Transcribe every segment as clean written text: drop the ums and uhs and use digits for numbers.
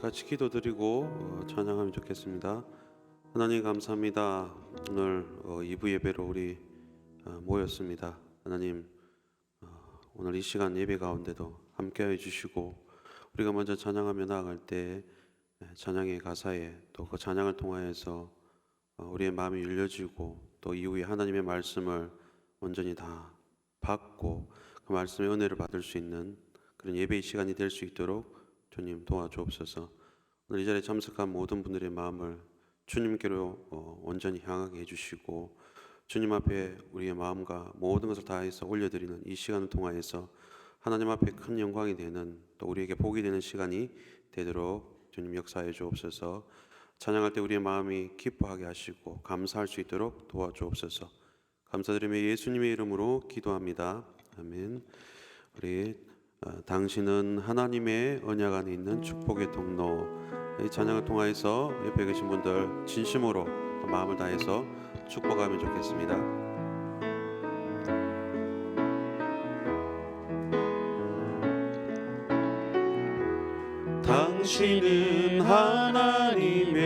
같이 기도드리고 찬양하면 좋겠습니다. 하나님 감사합니다. 오늘 2부 예배로 우리 모였습니다. 하나님 오늘 이 시간 예배 가운데도 함께해 주시고 우리가 먼저 찬양하며 나아갈 때 찬양의 가사에 또 그 찬양을 통하여서 우리의 마음이 열려지고 또 이후에 하나님의 말씀을 온전히 다 받고 그 말씀의 은혜를 받을 수 있는 그런 예배의 시간이 될 수 있도록 주님 도와주옵소서. 오늘 이 자리에 참석한 모든 분들의 마음을 주님께로 온전히 향하게 해주시고 주님 앞에 우리의 마음과 모든 것을 다해서 올려드리는 이 시간을 통하여서 하나님 앞에 큰 영광이 되는 또 우리에게 복이 되는 시간이 되도록 주님 역사해 주옵소서. 찬양할 때 우리의 마음이 기뻐하게 하시고 감사할 수 있도록 도와주옵소서. 감사드리며 예수님의 이름으로 기도합니다. 아멘. 우리 당신은 하나님의 언약 안에 있는 축복의 통로, 이 찬양을 통하여서 옆에 계신 분들 진심으로 마음을 다해서 축복하면 좋겠습니다. 당신은 하나님의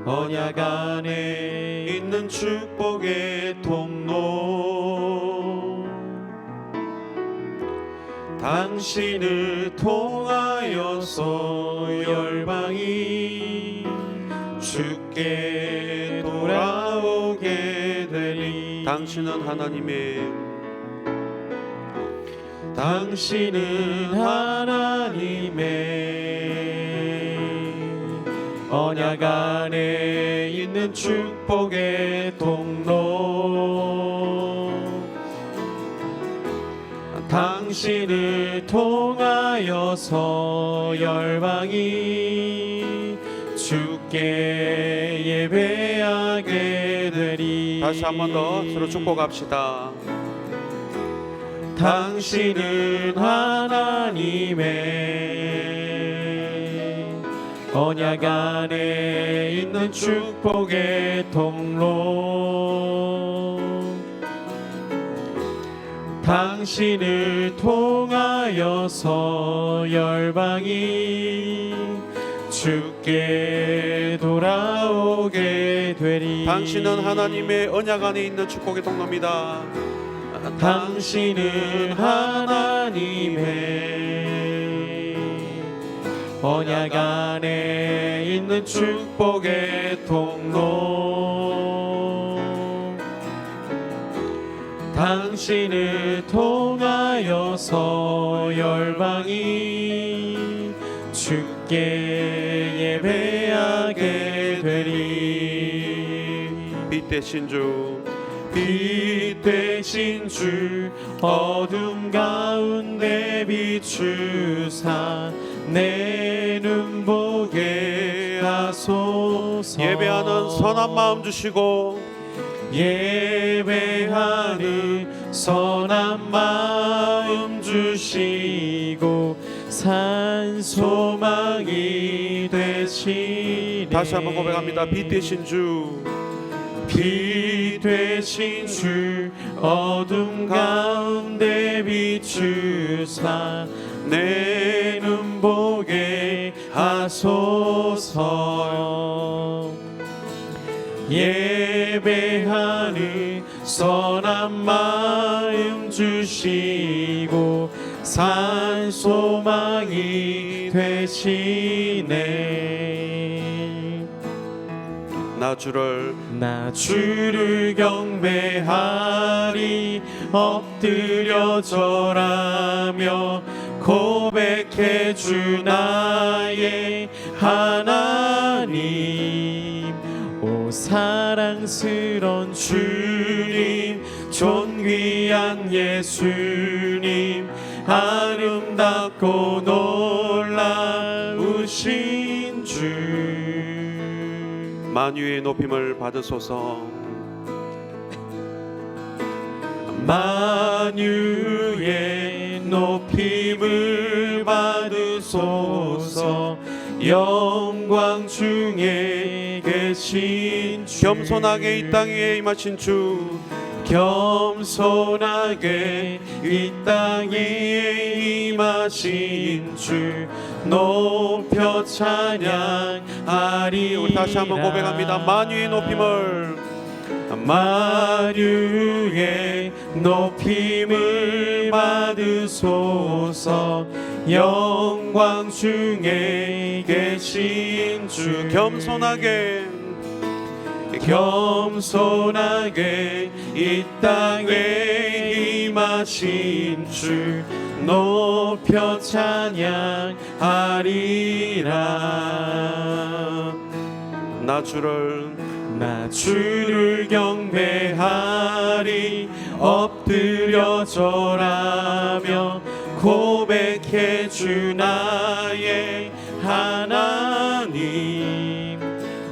언약 안에 있는 축복의 통로, 당신을 통하여서 열방이 주께 돌아오게 되리. 당신은 하나님의 언약 안에 있는 축복의 통로, 당신을 통하여서 열방이 주께 예배하게 되리. 다시 한 번 더 서로 축복합시다. 당신은 하나님의 언약 안에 있는 축복의 통로, 당신을 통하여서 열방이 주께 돌아오게 되리. 당신은 하나님의 언약 안에 있는 축복의 통로입니다. 당신은 하나님의 언약 안에 있는 축복의 통로, 당신을 통하여서 열방이 주께 예배하게 되리. 빛 되신 주, 빛 되신 주, 어둠 가운데 비추사 내 눈 보게 하소서. 예배하는 선한 마음 주시고, 예배하는 선한 마음 주시고 산 소망이 되시네. 다시 한번 고백합니다. 빛 되신 주, 빛 되신 주, 어둠 가운데 비추사 내 눈 보게 하소서. 예배하는 선한 마음 주시고 산 소망이 되시네. 나 주를 경배하리, 엎드려 절하며 고백해 주 나의 하나님. 오 사랑스런 주님, 존귀한 예수님, 아름답고 놀라우신 주, 만유의 높임을 받으소서. 만유의 높임을 받으소서. 영광 중에 계신 주, 겸손하게 이 땅 위에 임하신 주, 겸손하게 이 땅에 임하신 주 높여 찬양하리. 우리 다시 한번 고백합니다. 만유의 높임을, 만유의 높임을 받으소서. 영광 중에 계신 주 겸손하게 이 땅에 임하신 주 높여 찬양하리라. 나 주를 경배하리. 엎드려 절하며 고백해 주 나의 하나님.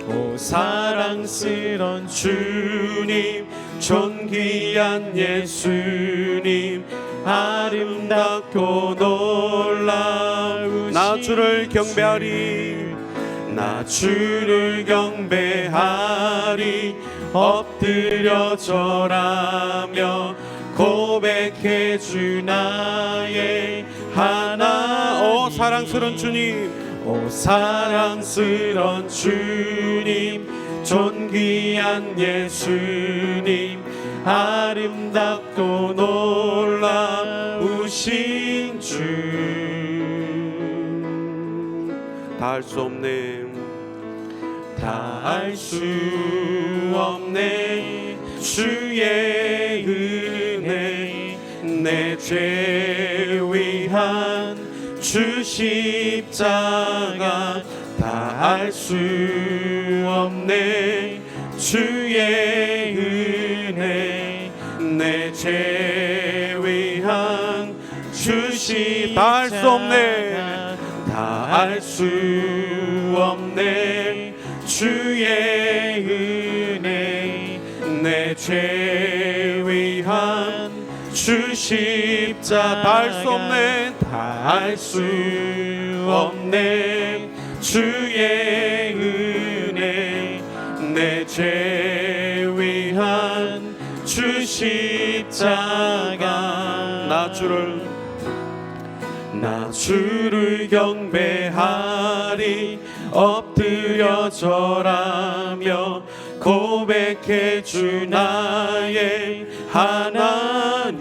오 사랑스런 주님, 존귀한 예수님, 아름답고 놀라우신 나 주를 경배하리. 나 주를 경배하리. 엎드려 절하며 고백해 주 나의 하나님. 오 사랑스런 주님, 오 사랑스런 주님, 존귀한 예수님, 아름답고 놀라우신 주. 다할 수 없네, 다할 수 없네 주의 은혜. 내 죄 위한 주 십자가. 다할 수 없네 주의 은혜. 내 죄 위한 주 십자가. 다할 수 없네, 다할 수 없네 주의 은혜. 내 죄 위한 주 십자가. 다할 수 없네, 다할 수 없네 주의 은혜. 내 죄 위한 주 십자가. 나 주를 경배하리. 엎드려 절하며 고백해 주 나의 하나님.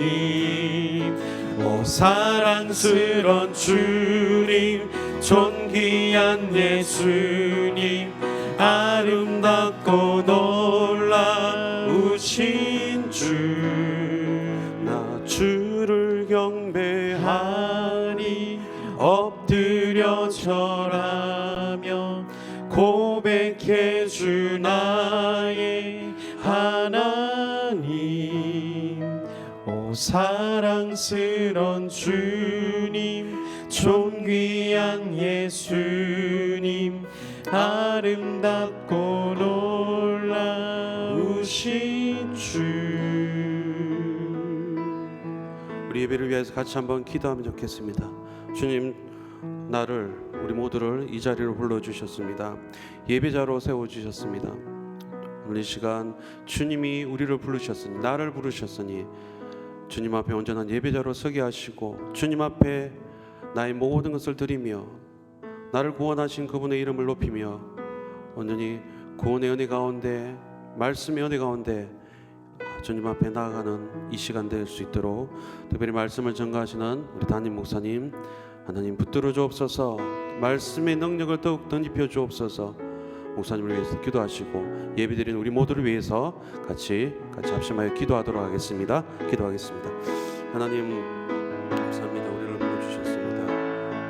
오 사랑스런 주님, 존귀한 예수님, 아름답고 놀라우신 주. 나 주를 경배하리. 엎드려 절하며 고백해 주 나의 하나님. 오 사랑스런 주님, 존귀한 예수님, 아름답고 놀라우신 주. 우리 예배를 위해서 같이 한번 기도하면 좋겠습니다. 주님, 나를, 우리 모두를 이 자리로 불러주셨습니다. 예배자로 세워주셨습니다. 오늘 이 시간 주님이 우리를 부르셨으니, 나를 부르셨으니 주님 앞에 온전한 예배자로 서게 하시고, 주님 앞에 나의 모든 것을 드리며 나를 구원하신 그분의 이름을 높이며 온전히 구원의 은혜 가운데, 말씀의 은혜 가운데 주님 앞에 나아가는 이 시간 될 수 있도록 특별히 말씀을 전가하시는 우리 담임 목사님, 하나님 붙들어 주옵소서. 말씀의 능력을 더욱 덧입혀 주옵소서. 목사님을 위해서 기도하시고 예배드리는 우리 모두를 위해서 같이 합심하여 기도하도록 하겠습니다. 기도하겠습니다. 하나님 감사합니다. 우리를 불러주셨습니다.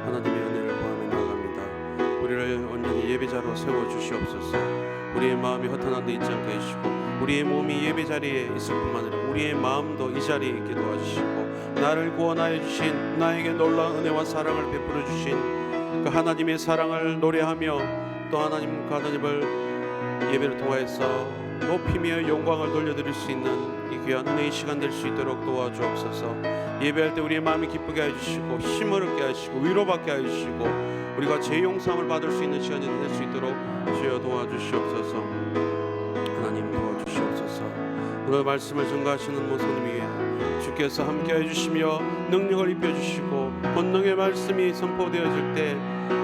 하나님의 은혜를 구하며 나아갑니다. 우리를 온전히 예배자로 세워주시옵소서. 우리의 마음이 허탄한 데 있지 않게 해주시고, 우리의 몸이 예배자리에 있을 뿐만 아니라 우리의 마음도 이 자리에 있게 도와주시고, 나를 구원하여 주신, 나에게 놀라운 은혜와 사랑을 베풀어 주신 그 하나님의 사랑을 노래하며 또 하나님을 예배를 통하여서 높이며 영광을 돌려드릴 수 있는 이 귀한 은혜의 시간 될 수 있도록 도와주옵소서. 예배할 때 우리의 마음이 기쁘게 해주시고 힘을 얻게 하시고 위로받게 해주시고 우리가 죄 용서함을 받을 수 있는 시간이 될 수 있도록 주여 도와주시옵소서. 하나님 도와주시옵소서. 오늘 말씀을 전가하시는 모사님 위에 주께서 함께해 주시며 능력을 입혀주시고 본능의 말씀이 선포되어질 때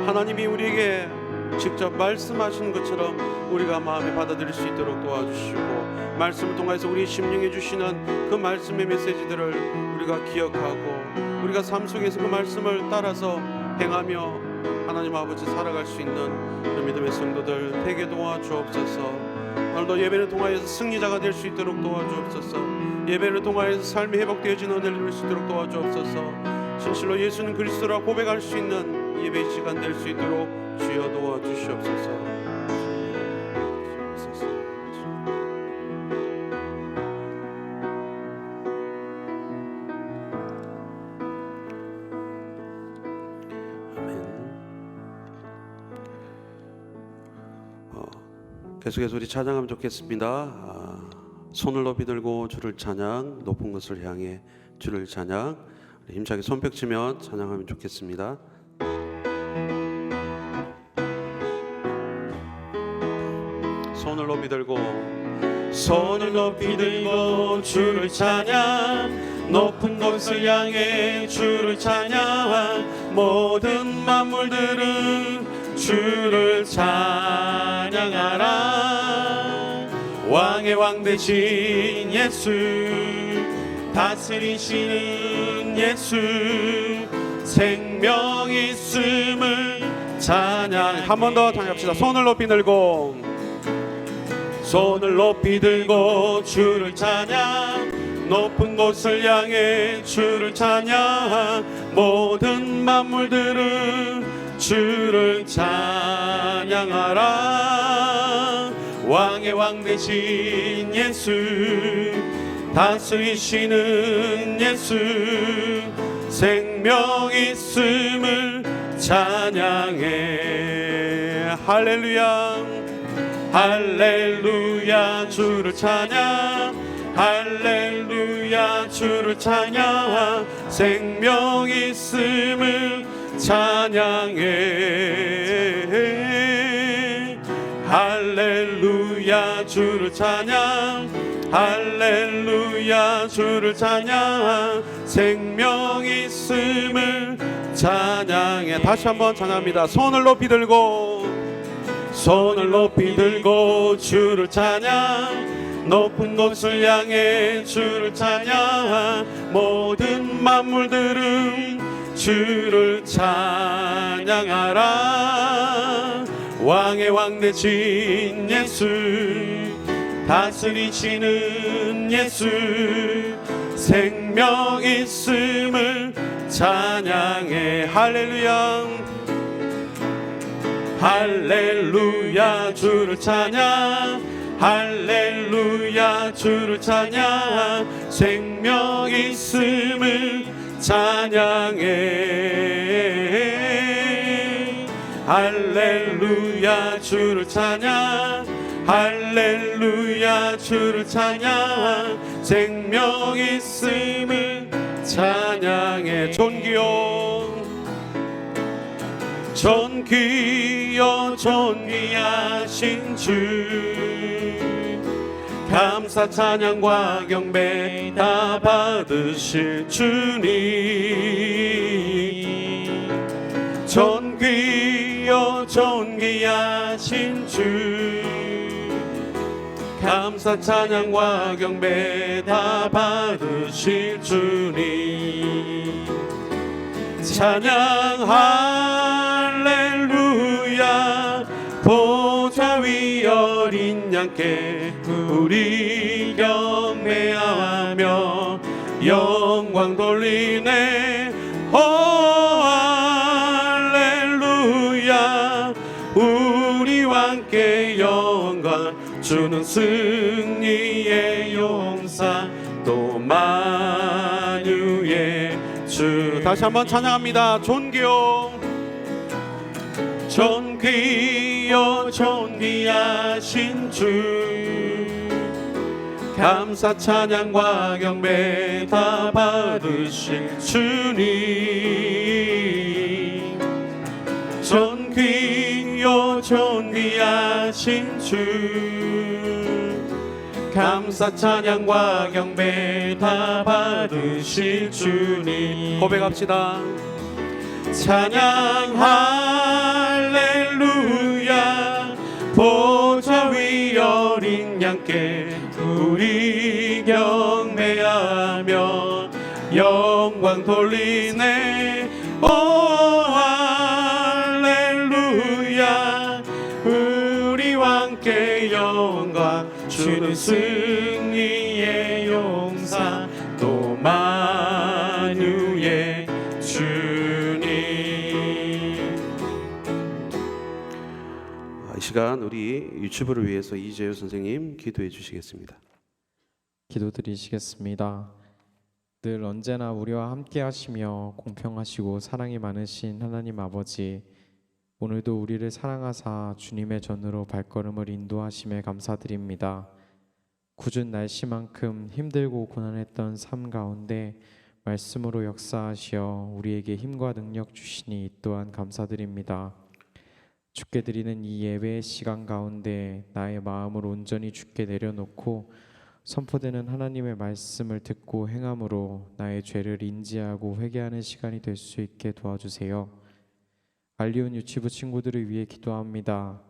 하나님이 우리에게 직접 말씀하시는 것처럼 우리가 마음에 받아들일 수 있도록 도와주시고, 말씀을 통해서 우리 심령에 주시는 그 말씀의 메시지들을 우리가 기억하고 우리가 삶 속에서 그 말씀을 따라서 행하며 하나님 아버지 살아갈 수 있는 믿음의 성도들 되게 도와주옵소서. 오늘도 예배를 통하여서 승리자가 될 수 있도록 도와주옵소서. 예배를 통하여서 삶이 회복되어지는 은혜를 누릴 수 있도록 도와주옵소서. 진실로 예수는 그리스도라 고백할 수 있는 예배 시간 될 수 있도록 주여 도와주시옵소서. 계속해서 우리 찬양하면 좋겠습니다. 손을 높이 들고 주를 찬양, 높은 것을 향해 주를 찬양. 힘차게 손뼉치면 찬양하면 좋겠습니다. 손을 높이 들고 주를 찬양, 높은 곳을 향해 주를 찬양. 모든 만물들은 주를 찬양하라. 왕의 왕 되신 예수, 다스리시는 예수, 생명 있음을 찬양. 한 번 더 찬양합시다. 손을 높이 들고 주를 찬양, 높은 곳을 향해 주를 찬양. 모든 만물들은 주를 찬양하라. 왕의 왕 되신 예수, 다스리시는 예수, 생명 있음을 찬양해. 할렐루야, 할렐루야. 주를 찬양, 할렐루야. 주를 찬양. 생명 있음을 찬양해. 할렐루야. 주를 찬양, 할렐루야. 주를 찬양. 생명 있음을 찬양해. 다시 한번 찬양합니다. 손을 높이 들고 주를 찬양, 높은 곳을 향해 주를 찬양. 모든 만물들은 주를 찬양하라. 왕의 왕 되신 예수, 다스리시는 예수, 생명 있음을 찬양해. 할렐루야, 할렐루야. 주를 찬양, 할렐루야. 주를 찬양. 생명 있음을 찬양해. 할렐루야. 주를 찬양, 할렐루야. 주를 찬양. 생명 있음을 찬양해. 존귀여 존귀하신 주, 감사 찬양과 경배 다 받으실 주님. 존귀여 존귀하신 주, 감사 찬양과 경배 다 받으실 주님. 찬양 할렐루야. 보좌 위 어린 양께 우리 경배하며 영광 돌리네. 오 할렐루야. 우리와 함께 영광 주는 승리의 용사, 또 만유의 주. 다시 한번 찬양합니다. 존귀여 존귀하신 주, 감사 찬양과 경배 다 받으실 주님. 존귀하신 주, 감사 찬양과 경배 다 받으실 주님. 고백합시다. 찬양 할렐루야. 보좌 위 어린 양께 우리 경배하며 영광 돌리네. 오 할렐루야. 우리와 함께 영광 주는 승리의 용사 또 만유의 주님. 이 시간 우리 유튜브를 위해서 이재효 선생님 기도해 주시겠습니다. 기도드리시겠습니다. 늘 언제나 우리와 함께 하시며 공평하시고 사랑이 많으신 하나님 아버지, 오늘도 우리를 사랑하사 주님의 전으로 발걸음을 인도하심에 감사드립니다. 굳은 날씨만큼 힘들고 고난했던 삶 가운데 말씀으로 역사하시어 우리에게 힘과 능력 주시니 또한 감사드립니다. 주께 드리는 이 예배의 시간 가운데 나의 마음을 온전히 주께 내려놓고 선포되는 하나님의 말씀을 듣고 행함으로 나의 죄를 인지하고 회개하는 시간이 될 수 있게 도와주세요. 알리온 유치부 친구들을 위해 기도합니다.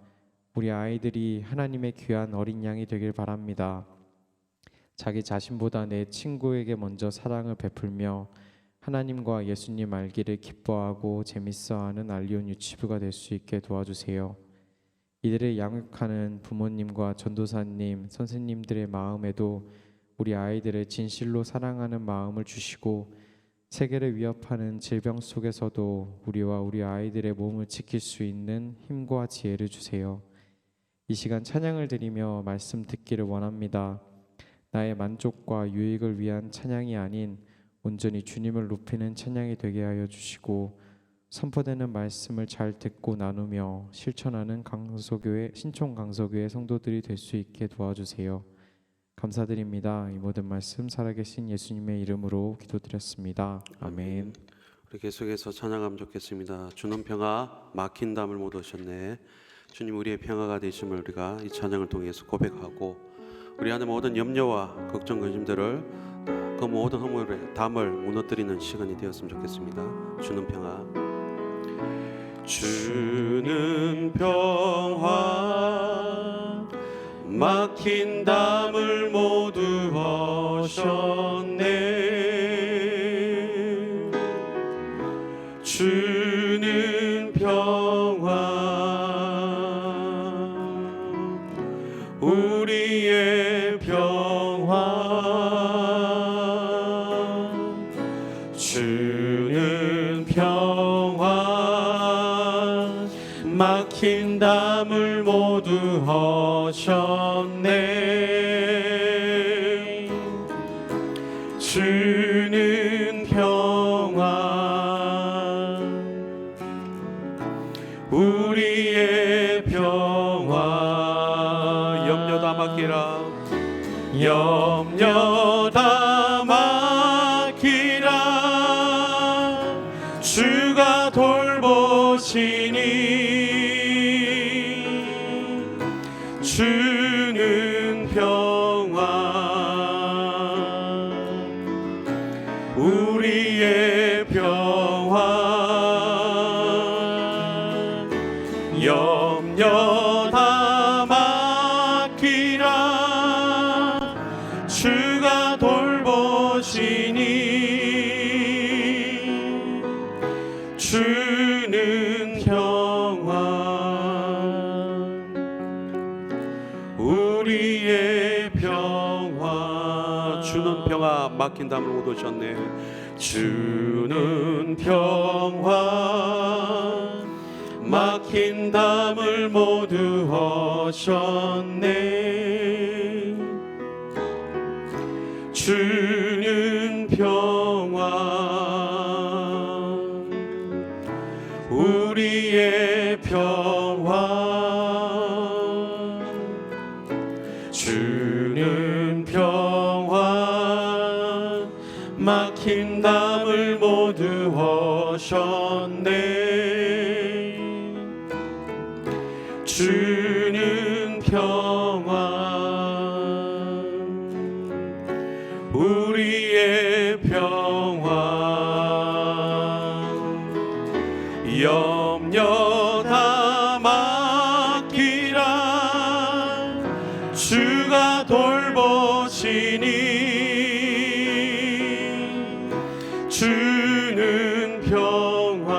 우리 아이들이 하나님의 귀한 어린 양이 되길 바랍니다. 자기 자신보다 내 친구에게 먼저 사랑을 베풀며 하나님과 예수님 알기를 기뻐하고 재밌어하는 알리온 유치부가 될 수 있게 도와주세요. 이들을 양육하는 부모님과 전도사님, 선생님들의 마음에도 우리 아이들을 진실로 사랑하는 마음을 주시고 세계를 위협하는 질병 속에서도 우리와 우리 아이들의 몸을 지킬 수 있는 힘과 지혜를 주세요. 이 시간 찬양을 드리며 말씀 듣기를 원합니다. 나의 만족과 유익을 위한 찬양이 아닌 온전히 주님을 높이는 찬양이 되게 하여 주시고 선포되는 말씀을 잘 듣고 나누며 실천하는 강서교회 신촌 강서교회 성도들이 될 수 있게 도와주세요. 감사드립니다. 이 모든 말씀 살아계신 예수님의 이름으로 기도드렸습니다. 아멘. 우리 계속해서 찬양하면 좋겠습니다. 주는 평화 막힌 담을 못 오셨네. 주님 우리의 평화가 되심을 우리가 이 찬양을 통해서 고백하고 우리 안에 모든 염려와 걱정 근심들을 그 모든 허물의 담을 무너뜨리는 시간이 되었으면 좋겠습니다. 주는 평화. 주는 평화 막힌 담을 모두 오셨네. 주는 평화 우리의 평화. 주는 평화 막힌 담을 모두 오셨네. 주는 평화 우리의 평화. 염려 다 맡기라. 염려 다 맡기라. 주가 돌보시니. 주는 평화 우리의 평화. 염려 다 맡기라. 주가 돌보시니. 주는 평화 우리의 평화. 주는 평화 막힌 담을 못 오셨네. 주는 평화 막힌 담을 모두 오셨네. 주는 평화 우리의 평화. 주는 평화 막힌 담을 모두 오셨네. 주는 평화 우리의 평화 염려 다 맡기라 주가 돌보시니 주는 평화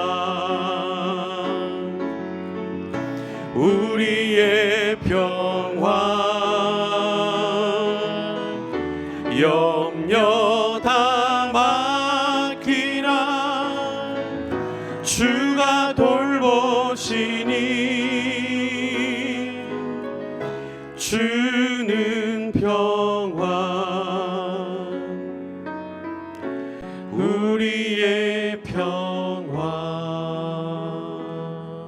우리의 평화 염려 다 맡기라 주가 돌보시니 주는 평화 우리의 평화.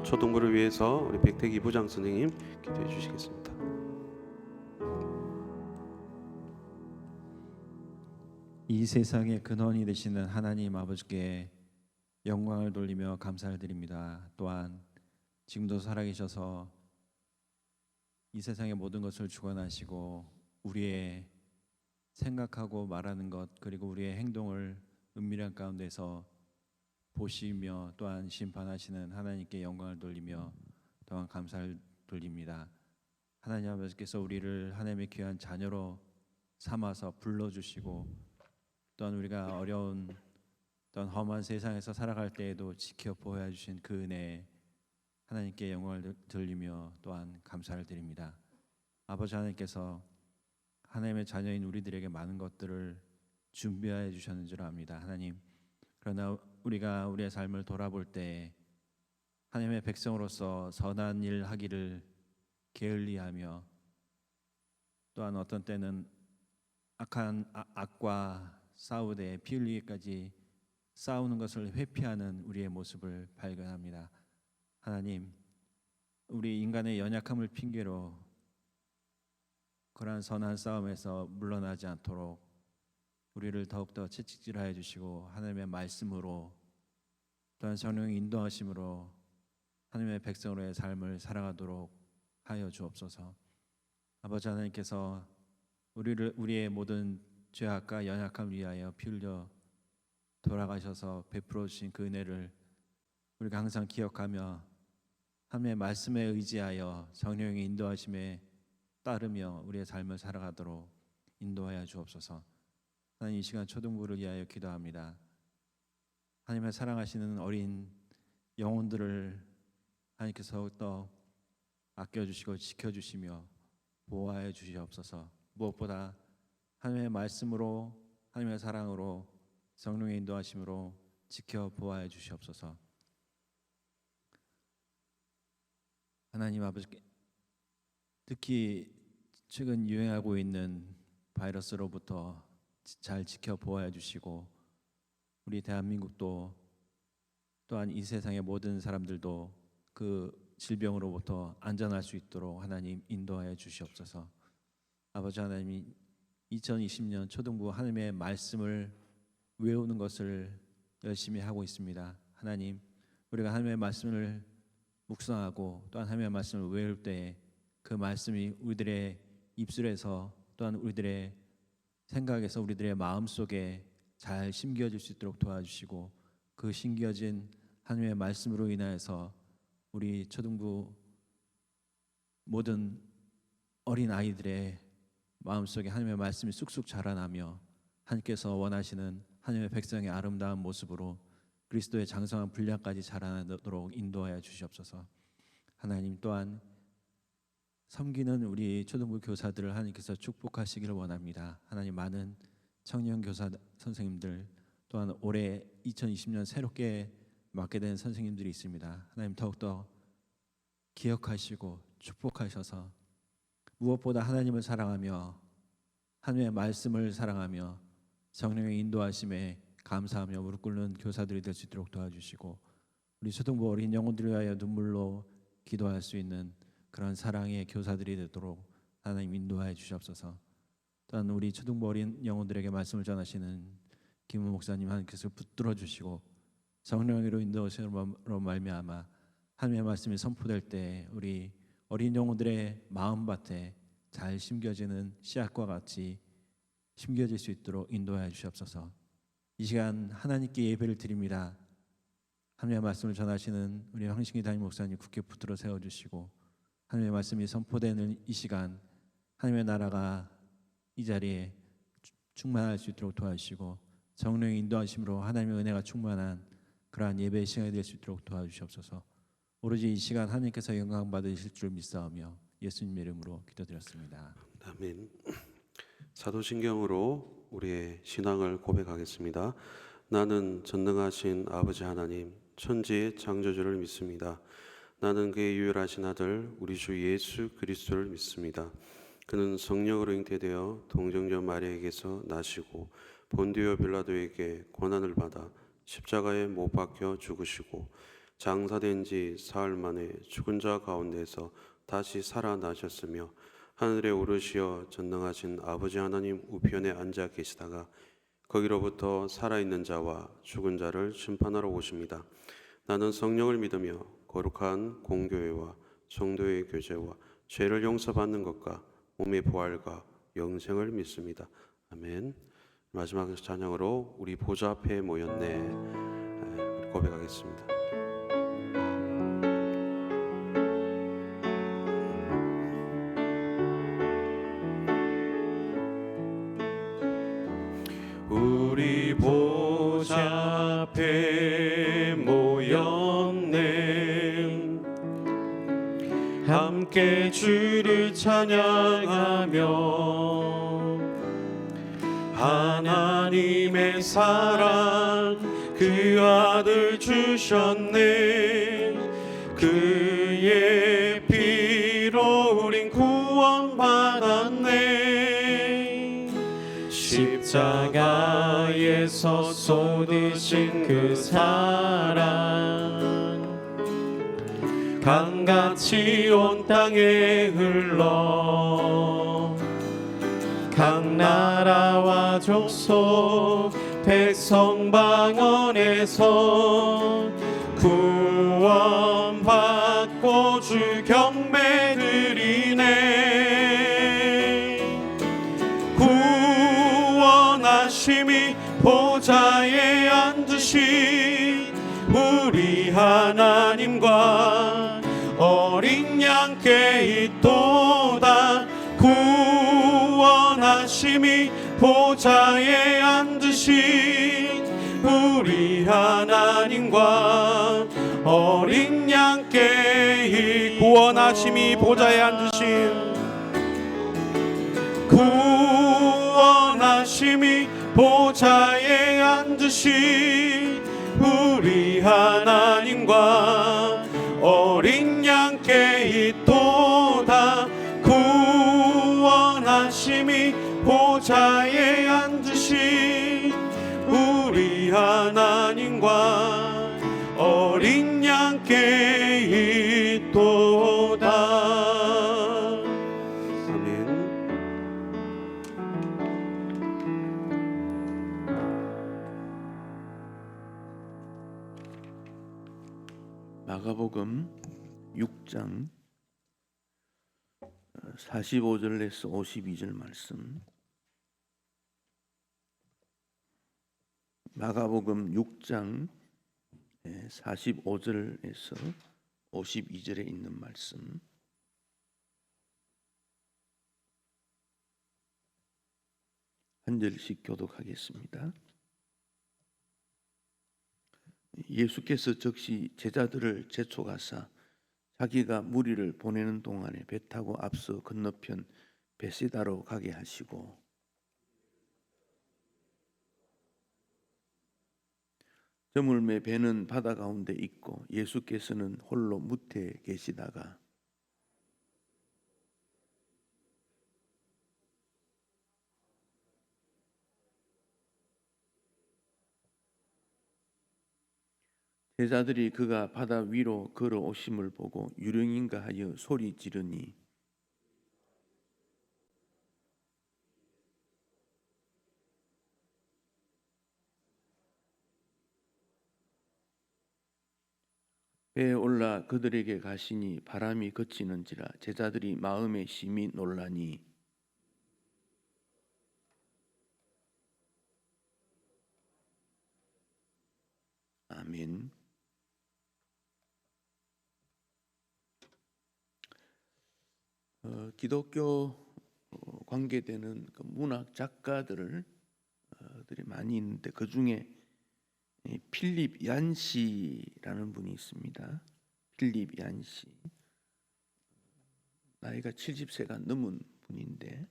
초등부를 위해서 우리 백태기 부장 선생님 기도해 주시겠습니다. 이 세상의 근원이 되시는 하나님 아버지께 영광을 돌리며 감사를 드립니다. 또한 지금도 살아계셔서 이 세상의 모든 것을 주관하시고 우리의 생각하고 말하는 것 그리고 우리의 행동을 은밀한 가운데서 보시며 또한 심판하시는 하나님께 영광을 돌리며 또한 감사를 돌립니다. 하나님 아버지께서 우리를 하나님의 귀한 자녀로 삼아서 불러주시고 또한 우리가 어려운 또한 험한 세상에서 살아갈 때에도 지켜 보호해 주신 그 은혜에 하나님께 영광을 돌리며 또한 감사를 드립니다. 아버지 하나님께서 하나님의 자녀인 우리들에게 많은 것들을 준비해 주셨는 줄 압니다. 하나님, 그러나 우리가 우리의 삶을 돌아볼 때 하나님의 백성으로서 선한 일 하기를 게을리하며 또한 어떤 때는 악과 싸우되 피 흘리기까지 싸우는 것을 회피하는 우리의 모습을 발견합니다. 하나님, 우리 인간의 연약함을 핑계로 그러한 선한 싸움에서 물러나지 않도록 우리를 더욱더 채찍질하여 주시고 하나님의 말씀으로 또한 성령의 인도하심으로 하나님의 백성으로의 삶을 살아가도록 하여 주옵소서. 아버지 하나님께서 우리의 모든 죄악과 연약함을 위하여 피 흘려 돌아가셔서 베풀어 주신 그 은혜를 우리가 항상 기억하며 하나님의 말씀에 의지하여 성령의 인도하심에 따르며 우리의 삶을 살아가도록 인도하여 주옵소서. 하나님, 이 시간 초등부를 위하여 기도합니다. 하나님의 사랑하시는 어린 영혼들을 하나님께서 더욱더 아껴주시고 지켜주시며 보호하여 주시옵소서. 무엇보다 하나님의 말씀으로 하나님의 사랑으로 성령의 인도하심으로 지켜 보호하여 주시옵소서. 하나님 아버지께 특히 최근 유행하고 있는 바이러스로부터 잘 지켜 보호해 주시고 우리 대한민국도 또한 이 세상의 모든 사람들도 그 질병으로부터 안전할 수 있도록 하나님 인도하여 주시옵소서. 아버지 하나님이 2020년 초등부 하나님의 말씀을 외우는 것을 열심히 하고 있습니다. 하나님, 우리가 하나님의 말씀을 묵상하고 또한 하나님의 말씀을 외울 때에 그 말씀이 우리들의 입술에서 또한 우리들의 생각에서 우리들의 마음속에 잘 심겨질 수 있도록 도와주시고 그 심겨진 하나님의 말씀으로 인하여서 우리 초등부 모든 어린 아이들의 마음속에 하나님의 말씀이 쑥쑥 자라나며 하나님께서 원하시는 하나님의 백성의 아름다운 모습으로 그리스도의 장성한 분량까지 자라나도록 인도하여 주시옵소서. 하나님, 또한 섬기는 우리 초등부 교사들을 하나님께서 축복하시기를 원합니다. 하나님, 많은 청년 교사 선생님들 또한 올해 2020년 새롭게 맡게 된 선생님들이 있습니다. 하나님, 더욱더 기억하시고 축복하셔서 무엇보다 하나님을 사랑하며 하나님의 말씀을 사랑하며 성령의 인도하심에 감사하며 무릎 꿇는 교사들이 될 수 있도록 도와주시고 우리 초등부 어린 영혼들을 위하여 눈물로 기도할 수 있는 그런 사랑의 교사들이 되도록 하나님 인도하여 주시옵소서. 또한 우리 초등부 어린 영혼들에게 말씀을 전하시는 김우 목사님 하나님께서 붙들어 주시고 성령으로 인도하심으로 말미암아 하나님의 말씀이 선포될 때 우리 어린 영혼들의 마음밭에 잘 심겨지는 씨앗과 같이 심겨질 수 있도록 인도하여 주시옵소서. 이 시간 하나님께 예배를 드립니다. 하나님의 말씀을 전하시는 우리 황신기 담임 목사님 굳게 붙들어 세워주시고 하나님의 말씀이 선포되는 이 시간 하나님의 나라가 이 자리에 충만할 수 있도록 도와주시고 성령의 인도하심으로 하나님의 은혜가 충만한 그러한 예배의 시간이 될 수 있도록 도와주시옵소서. 오로지 이 시간 하나님께서 영광 받으실 줄 믿사오며 예수님의 이름으로 기도드렸습니다. 아멘. 사도신경으로 우리의 신앙을 고백하겠습니다. 나는 전능하신 아버지 하나님 천지의 창조주를 믿습니다. 나는 그의 유일하신 아들 우리 주 예수 그리스도를 믿습니다. 그는 성령으로 잉태되어 동정녀 마리아에게서 나시고 본디오 빌라도에게 고난을 받아 십자가에 못 박혀 죽으시고 장사된 지 사흘 만에 죽은 자 가운데서 다시 살아나셨으며 하늘에 오르시어 전능하신 아버지 하나님 우편에 앉아 계시다가 거기로부터 살아있는 자와 죽은 자를 심판하러 오십니다. 나는 성령을 믿으며 거룩한 공교회와 성도의 교제와 죄를 용서받는 것과 몸의 부활과 영생을 믿습니다. 아멘. 마지막 찬양으로 우리 보좌 앞에 모였네 고백하겠습니다. 우리 보좌 앞에 모였네 함께 주를 찬양하며 하나님의 사랑 그 아들 주셨네 그의 피로 우린 구원받았네 십자가에서 쏟으신 그 사랑 강같이 온 땅에 흘러 각 나라와 족속 백성 방언에서 구원받고 주 경배 드리네 구원하심이 보좌에 앉으신 우리 하나님과 어린 양께 있도다 구원하심이 보좌에 앉으신 우리 하나님과 어린 양께 구원하심이 보좌에 앉으신 구원하심이 보좌에 앉으신 우리 하나님과 어린 양께 있도다 구원하심이 보좌에 앉으신 우리 하나님과 어린 양께 있도다. 아멘. 마가복음 6장 45절에서 52절 말씀. 마가복음 6장 45절에서 52절에 있는 말씀. 한 절씩 교독하겠습니다. 예수께서 즉시 제자들을 재촉하사 자기가 무리를 보내는 동안에 배 타고 앞서 건너편 베세다로 가게 하시고 저물매 배는 바다 가운데 있고 예수께서는 홀로 무태에 계시다가 제자들이 그가 바다 위로 걸어오심을 보고 유령인가 하여 소리 지르니 배에 올라 그들에게 가시니 바람이 그치는지라 제자들이 마음에 심히 놀라니 아멘. 기독교 관계되는 그 문학 작가들을 들이 많이 있는데 그 중에 필립 얀시라는 분이 있습니다. 필립 얀시. 나이가 70세가 넘은 분인데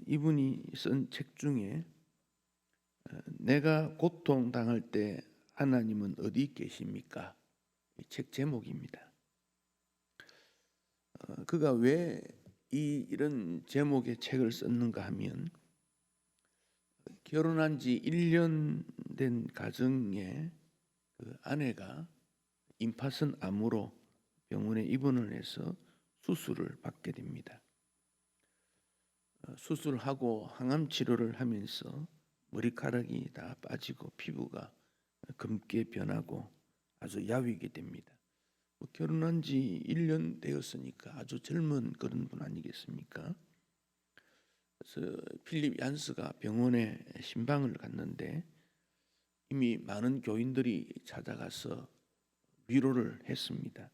이분이 쓴 책 중에 내가 고통 당할 때 하나님은 어디 계십니까? 이 책 제목입니다. 그가 왜 이런 제목의 책을 썼는가 하면 결혼한 지 1년 된 가정에 그 아내가 임파선 암으로 병원에 입원을 해서 수술을 받게 됩니다. 수술하고 항암 치료를 하면서 머리카락이 다 빠지고 피부가 검게 변하고 아주 야위게 됩니다. 결혼한 지 1년 되었으니까 아주 젊은 그런 분 아니겠습니까? 그래서 필립 얀스가 병원에 신방을 갔는데 이미 많은 교인들이 찾아가서 위로를 했습니다.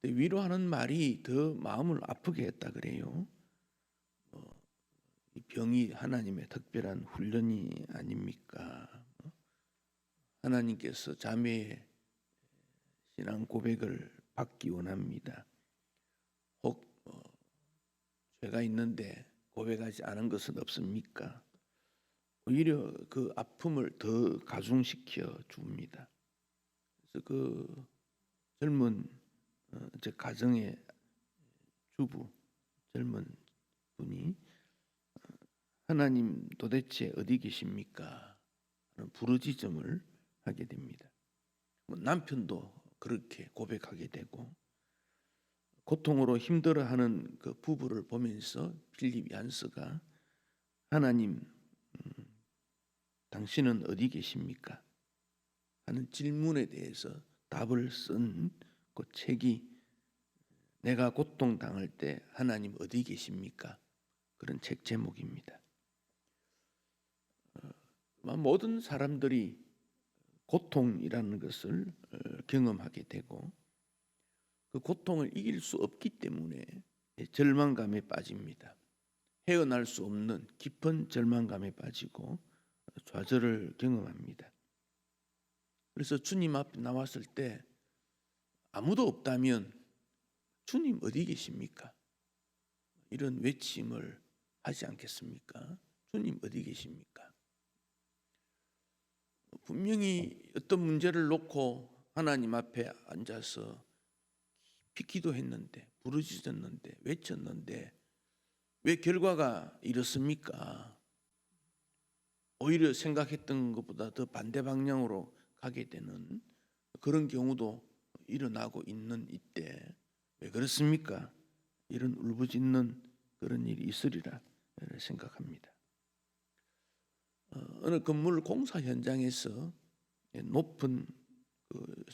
근데 위로하는 말이 더 마음을 아프게 했다 그래요. 이 병이 하나님의 특별한 훈련이 아닙니까? 하나님께서 자매의 신앙 고백을 받기 원합니다. 혹 죄가 있는데 고백하지 않은 것은 없습니까? 오히려 그 아픔을 더 가중시켜 줍니다. 그래서 그 젊은 제 가정의 주부 젊은 분이 하나님 도대체 어디 계십니까? 하는 부르짖음을 하게 됩니다. 남편도 그렇게 고백하게 되고 고통으로 힘들어하는 그 부부를 보면서 필립 얀스가 하나님 당신은 어디 계십니까? 하는 질문에 대해서 답을 쓴 그 책이 내가 고통당할 때 하나님 어디 계십니까? 그런 책 제목입니다. 모든 사람들이 고통이라는 것을 경험하게 되고 그 고통을 이길 수 없기 때문에 절망감에 빠집니다. 헤어날 수 없는 깊은 절망감에 빠지고 좌절을 경험합니다. 그래서 주님 앞에 나왔을 때 아무도 없다면 주님 어디 계십니까? 이런 외침을 하지 않겠습니까? 주님 어디 계십니까? 분명히 어떤 문제를 놓고 하나님 앞에 앉아서 깊이 기도했는데 부르짖었는데 외쳤는데 왜 결과가 이렇습니까? 오히려 생각했던 것보다 더 반대 방향으로 가게 되는 그런 경우도 일어나고 있는 이때 왜 그렇습니까? 이런 울부짖는 그런 일이 있으리라 생각합니다. 어느 건물 공사 현장에서 높은 그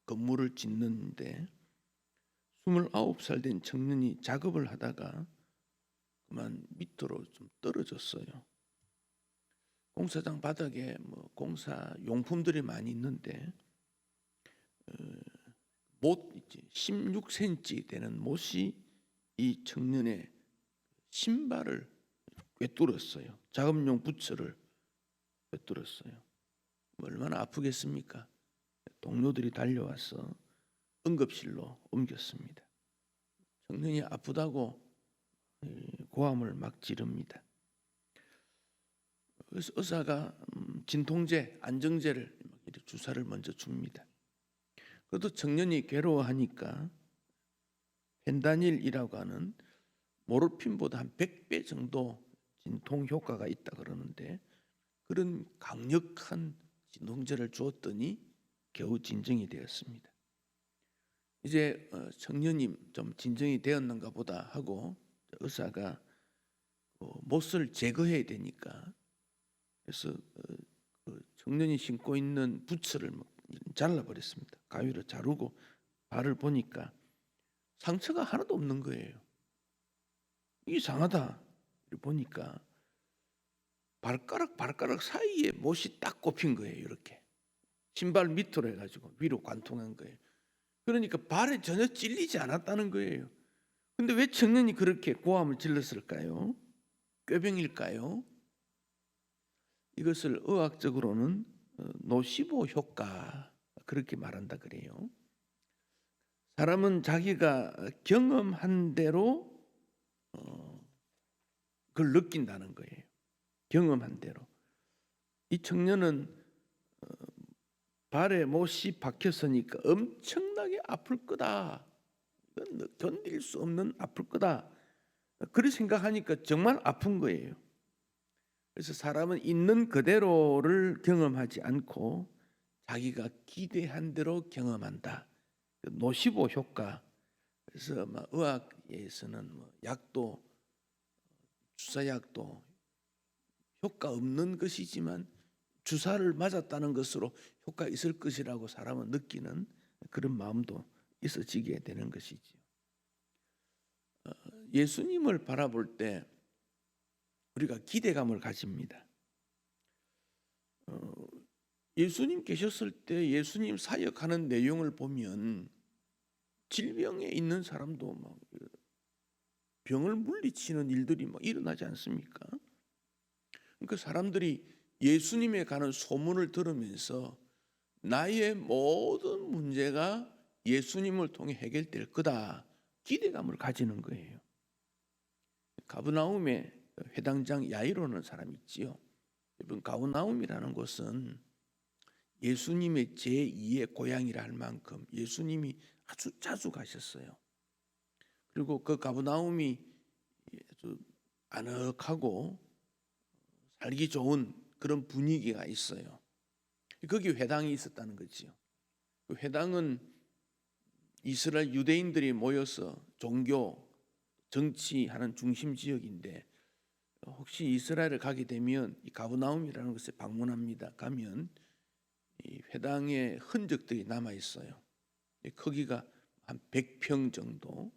건물을 짓는데 29살 된 청년이 작업을 하다가 그만 밑으로 좀 떨어졌어요. 공사장 바닥에 공사 용품들이 많이 있는데 못 16cm 되는 못이 이 청년의 신발을 꿰뚫었어요. 작업용 부츠를 꿰뚫었어요. 얼마나 아프겠습니까? 동료들이 달려와서 응급실로 옮겼습니다. 청년이 아프다고 고함을 막 지릅니다. 그래서 의사가 진통제, 안정제를 주사를 먼저 줍니다. 그래도 청년이 괴로워하니까 펜다닐이라고 하는 모르핀보다 한 100배 정도 진통 효과가 있다 그러는데 그런 강력한 진통제를 주었더니 겨우 진정이 되었습니다. 이제 청년이 좀 진정이 되었는가 보다 하고 의사가 못을 제거해야 되니까 그래서 그 청년이 신고 있는 부츠를 잘라버렸습니다. 가위로 자르고 발을 보니까 상처가 하나도 없는 거예요. 이상하다. 보니까 발가락 사이에 못이 딱 꼽힌 거예요. 이렇게 신발 밑으로 해가지고 위로 관통한 거예요. 그러니까 발에 전혀 찔리지 않았다는 거예요. 근데 왜 청년이 그렇게 고함을 질렀을까요? 꾀병일까요? 이것을 의학적으로는 노시보 효과 그렇게 말한다 그래요. 사람은 자기가 경험한 대로 그걸 느낀다는 거예요. 경험한 대로. 이 청년은 발에 못이 박혔으니까 엄청나게 아플 거다. 이건 견딜 수 없는 아플 거다. 그렇게 생각하니까 정말 아픈 거예요. 그래서 사람은 있는 그대로를 경험하지 않고 자기가 기대한 대로 경험한다. 노시보 효과. 그래서 의학에서는 약도 주사약도 효과 없는 것이지만 주사를 맞았다는 것으로 효과 있을 것이라고 사람은 느끼는 그런 마음도 있어지게 되는 것이지요. 예수님을 바라볼 때 우리가 기대감을 가집니다. 예수님 계셨을 때 예수님 사역하는 내용을 보면 질병에 있는 사람도 막 병을 물리치는 일들이 막 일어나지 않습니까? 그러니까 사람들이 예수님에 관한 소문을 들으면서 나의 모든 문제가 예수님을 통해 해결될 거다 기대감을 가지는 거예요. 가브나움에 회당장 야이로는 사람이 있지요. 여러분, 가브나움이라는 곳은 예수님의 제2의 고향이라 할 만큼 예수님이 아주 자주 가셨어요. 그리고 그 가브나움이 아주 아늑하고 살기 좋은 그런 분위기가 있어요. 거기 회당이 있었다는 거지요. 그 회당은 이스라엘 유대인들이 모여서 종교, 정치하는 중심 지역인데 혹시 이스라엘을 가게 되면 이 가브나움이라는 곳에 방문합니다. 가면 이 회당의 흔적들이 남아 있어요. 크기가 한 100평 정도,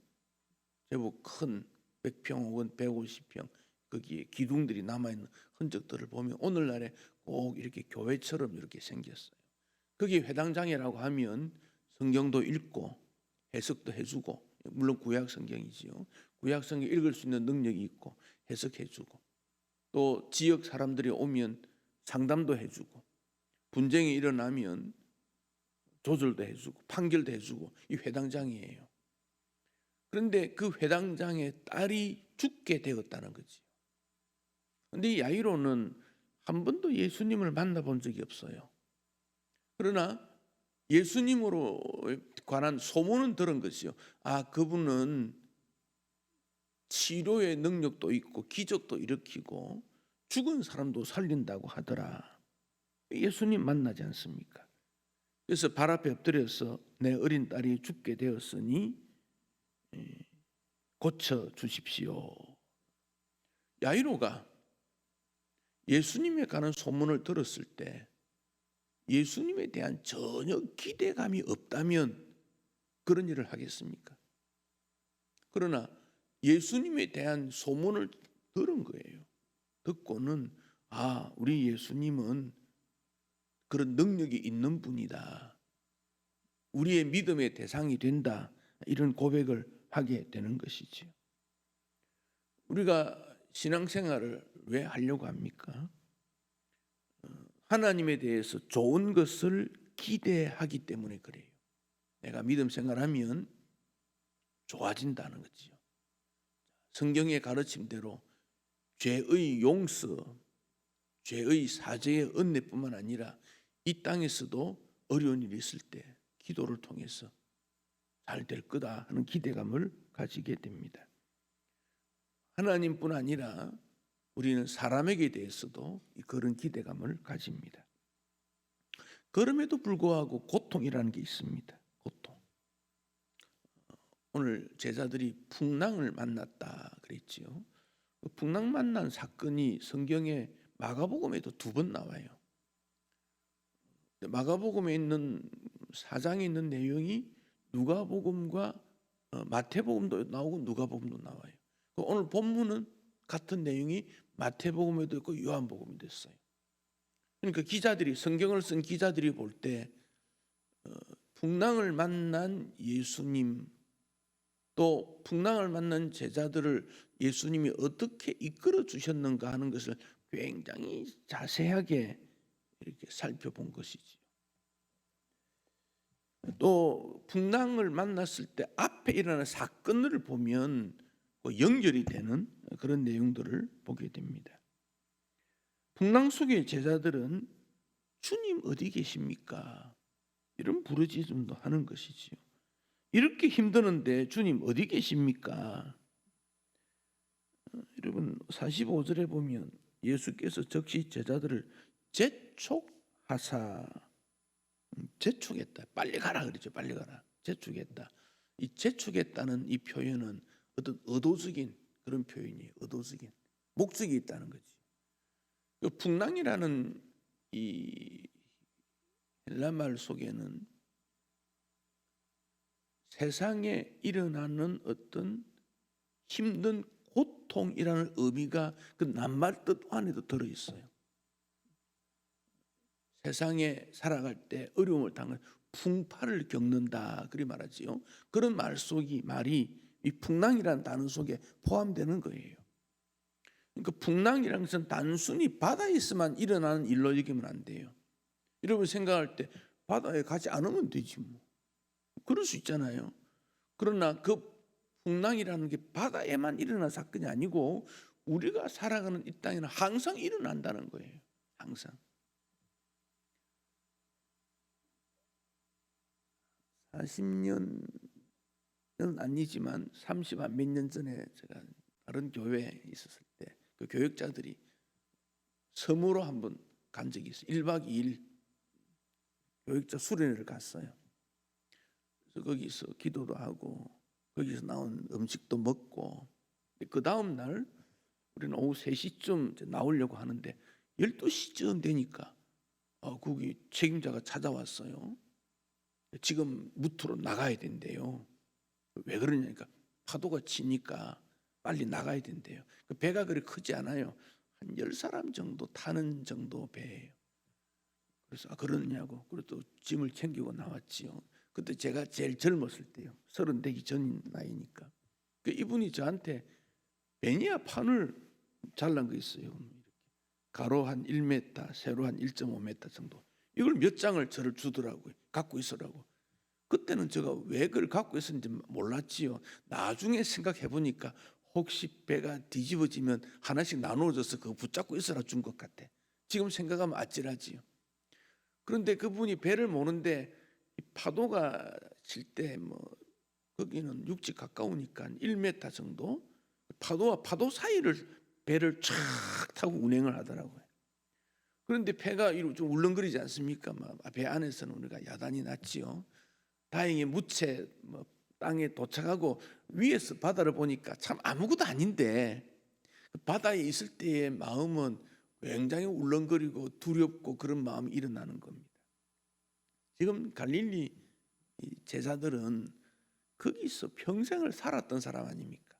제법 큰 100평 혹은 150평 거기에 기둥들이 남아 있는 흔적들을 보면 오늘날에 꼭 이렇게 교회처럼 이렇게 생겼어요. 거기 회당장이라고 하면 성경도 읽고 해석도 해주고, 물론 구약 성경이지요. 구약 성경 읽을 수 있는 능력이 있고 해석해주고, 또 지역 사람들이 오면 상담도 해주고, 분쟁이 일어나면 조절도 해주고 판결도 해주고 이 회당장이에요. 그런데 그 회당장의 딸이 죽게 되었다는 거지. 그런데 이 야이로는 한 번도 예수님을 만나본 적이 없어요. 그러나 예수님으로 관한 소문은 들은 것이요. 아, 그분은 치료의 능력도 있고 기적도 일으키고 죽은 사람도 살린다고 하더라. 예수님 만나지 않습니까? 그래서 발 앞에 엎드려서 내 어린 딸이 죽게 되었으니 고쳐 주십시오. 야이로가 예수님에 관한 소문을 들었을 때 예수님에 대한 전혀 기대감이 없다면 그런 일을 하겠습니까? 그러나 예수님에 대한 소문을 들은 거예요. 듣고는 아, 우리 예수님은 그런 능력이 있는 분이다. 우리의 믿음의 대상이 된다. 이런 고백을 하게 되는 것이지요. 우리가 신앙생활을 왜 하려고 합니까? 하나님에 대해서 좋은 것을 기대하기 때문에 그래요. 내가 믿음 생활하면 좋아진다는 거지요. 성경의 가르침대로 죄의 용서, 죄의 사죄의 은혜뿐만 아니라 이 땅에서도 어려운 일이 있을 때 기도를 통해서 잘 될 거다 하는 기대감을 가지게 됩니다. 하나님뿐 아니라 우리는 사람에게 대해서도 그런 기대감을 가집니다. 그럼에도 불구하고 고통이라는 게 있습니다. 고통. 오늘 제자들이 풍랑을 만났다 그랬지요. 그 풍랑 만난 사건이 성경에 마가복음에도 2번 나와요. 마가복음에 있는 4장에 있는 내용이 누가복음과 마태복음도 나오고 누가복음도 나와요. 오늘 본문은 같은 내용이 마태복음에도 있고 요한복음에도 있어요. 그러니까 기자들이 성경을 쓴 기자들이 볼 때 풍랑을 만난 예수님 또 풍랑을 만난 제자들을 예수님이 어떻게 이끌어 주셨는가 하는 것을 굉장히 자세하게 이렇게 살펴본 것이지요. 또 풍랑을 만났을 때 앞에 일어나는 사건을 보면 연결이 되는 그런 내용들을 보게 됩니다. 풍랑 속의 제자들은 주님 어디 계십니까? 이런 부르짖음도 하는 것이지요. 이렇게 힘드는데 주님 어디 계십니까? 여러분 45절에 보면 예수께서 즉시 제자들을 재촉하사 재촉했다. 빨리 가라 그러죠. 빨리 가라. 재촉했다. 이 재촉했다는 이 표현은 어떤 의도적인 그런 표현이에요. 의도적인 목적이 있다는 거지. 풍랑이라는 이 헬라말 속에는 세상에 일어나는 어떤 힘든 고통이라는 의미가 그 낱말 뜻 안에도 들어 있어요. 세상에 살아갈 때 어려움을 당한 풍파를 겪는다 그리 말하지요. 그런 말이 이 풍랑이라는 단어 속에 포함되는 거예요. 그러니까 풍랑이라는 것은 단순히 바다에서만 일어나는 일로 여기면 안 돼요. 여러분 생각할 때 바다에 가지 않으면 되지 뭐. 그럴 수 있잖아요. 그러나 그 풍랑이라는 게 바다에만 일어난 사건이 아니고 우리가 살아가는 이 땅에는 항상 일어난다는 거예요. 항상. 40년은 아니지만 30 몇 년 전에 제가 다른 교회에 있었을 때 그 교역자들이 섬으로 한번 간 적이 있어요. 1박 2일 교역자 수련회를 갔어요. 그래서 거기서 기도도 하고 거기서 나온 음식도 먹고 그 다음 날 우리는 오후 3시쯤 나오려고 하는데 12시쯤 되니까 거기 책임자가 찾아왔어요. 지금 무트로 나가야 된대요. 왜 그러냐니까 파도가 치니까 빨리 나가야 된대요. 그 배가 그리 크지 않아요. 한 10사람 정도 타는 정도 배예요. 그래서 그러냐고. 그리고 또 짐을 챙기고 나왔지요. 그때 제가 제일 젊었을 때요. 30 되기 전 나이니까. 그 이분이 저한테 베니아 판을 잘란 거 있어요. 가로 한 1m, 세로 한 1.5m 정도. 이걸 몇 장을 저를 주더라고요. 갖고 있으라고. 그때는 제가 왜 그걸 갖고 있었는지 몰랐지요. 나중에 생각해 보니까 혹시 배가 뒤집어지면 하나씩 나누어져서 그거 붙잡고 있으라 준 것 같아. 지금 생각하면 아찔하지요. 그런데 그분이 배를 모는데 파도가 칠 때 뭐 거기는 육지 가까우니까 1m 정도 파도와 파도 사이를 배를 쫙 타고 운행을 하더라고요. 그런데 배가 좀 울렁거리지 않습니까? 배 안에서는 우리가 야단이 났지요. 다행히 무채 땅에 도착하고 위에서 바다를 보니까 참 아무것도 아닌데 바다에 있을 때의 마음은 굉장히 울렁거리고 두렵고 그런 마음이 일어나는 겁니다. 지금 갈릴리 제자들은 거기서 평생을 살았던 사람 아닙니까?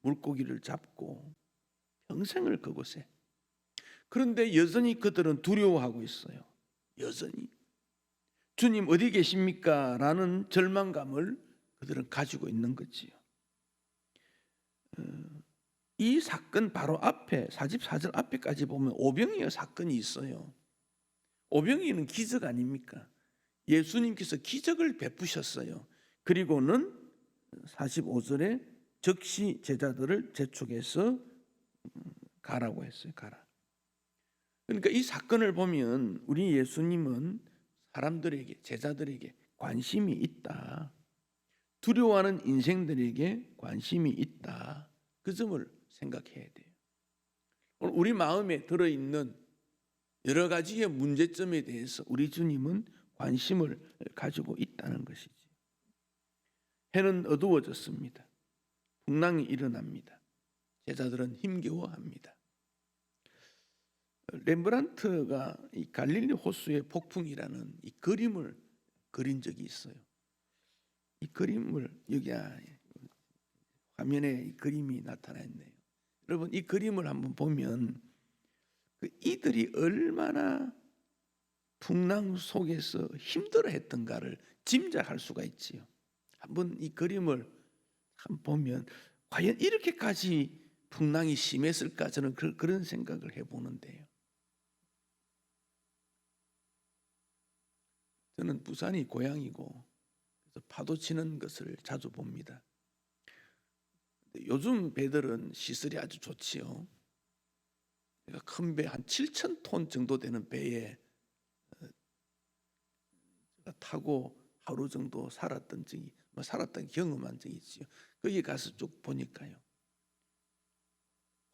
물고기를 잡고 평생을 그곳에. 그런데 여전히 그들은 두려워하고 있어요. 여전히. 주님 어디 계십니까? 라는 절망감을 그들은 가지고 있는 거지요. 이 사건 바로 앞에 44절 앞에까지 보면 오병이어 사건이 있어요. 오병이어는 기적 아닙니까? 예수님께서 기적을 베푸셨어요. 그리고는 45절에 즉시 제자들을 재촉해서 가라고 했어요. 가라. 그러니까 이 사건을 보면 우리 예수님은 사람들에게, 제자들에게 관심이 있다. 두려워하는 인생들에게 관심이 있다. 그 점을 생각해야 돼요. 오늘 우리 마음에 들어있는 여러 가지의 문제점에 대해서 우리 주님은 관심을 가지고 있다는 것이지. 해는 어두워졌습니다. 풍랑이 일어납니다. 제자들은 힘겨워합니다. 렘브란트가 이 갈릴리 호수의 폭풍이라는 이 그림을 그린 적이 있어요. 이 그림을 여기 화면에 이 그림이 나타나 있네요. 여러분 이 그림을 한번 보면 이들이 얼마나 풍랑 속에서 힘들어했던가를 짐작할 수가 있지요. 한번 이 그림을 한번 보면 과연 이렇게까지 풍랑이 심했을까, 저는 그런 생각을 해보는데요. 저는 부산이 고향이고 그래서 파도 치는 것을 자주 봅니다. 요즘 배들은 시설이 아주 좋지요. 큰 배 한 7,000톤 정도 되는 배에 타고 하루 정도 살았던 경험한 적이 있지요. 거기 가서 쭉 보니까요,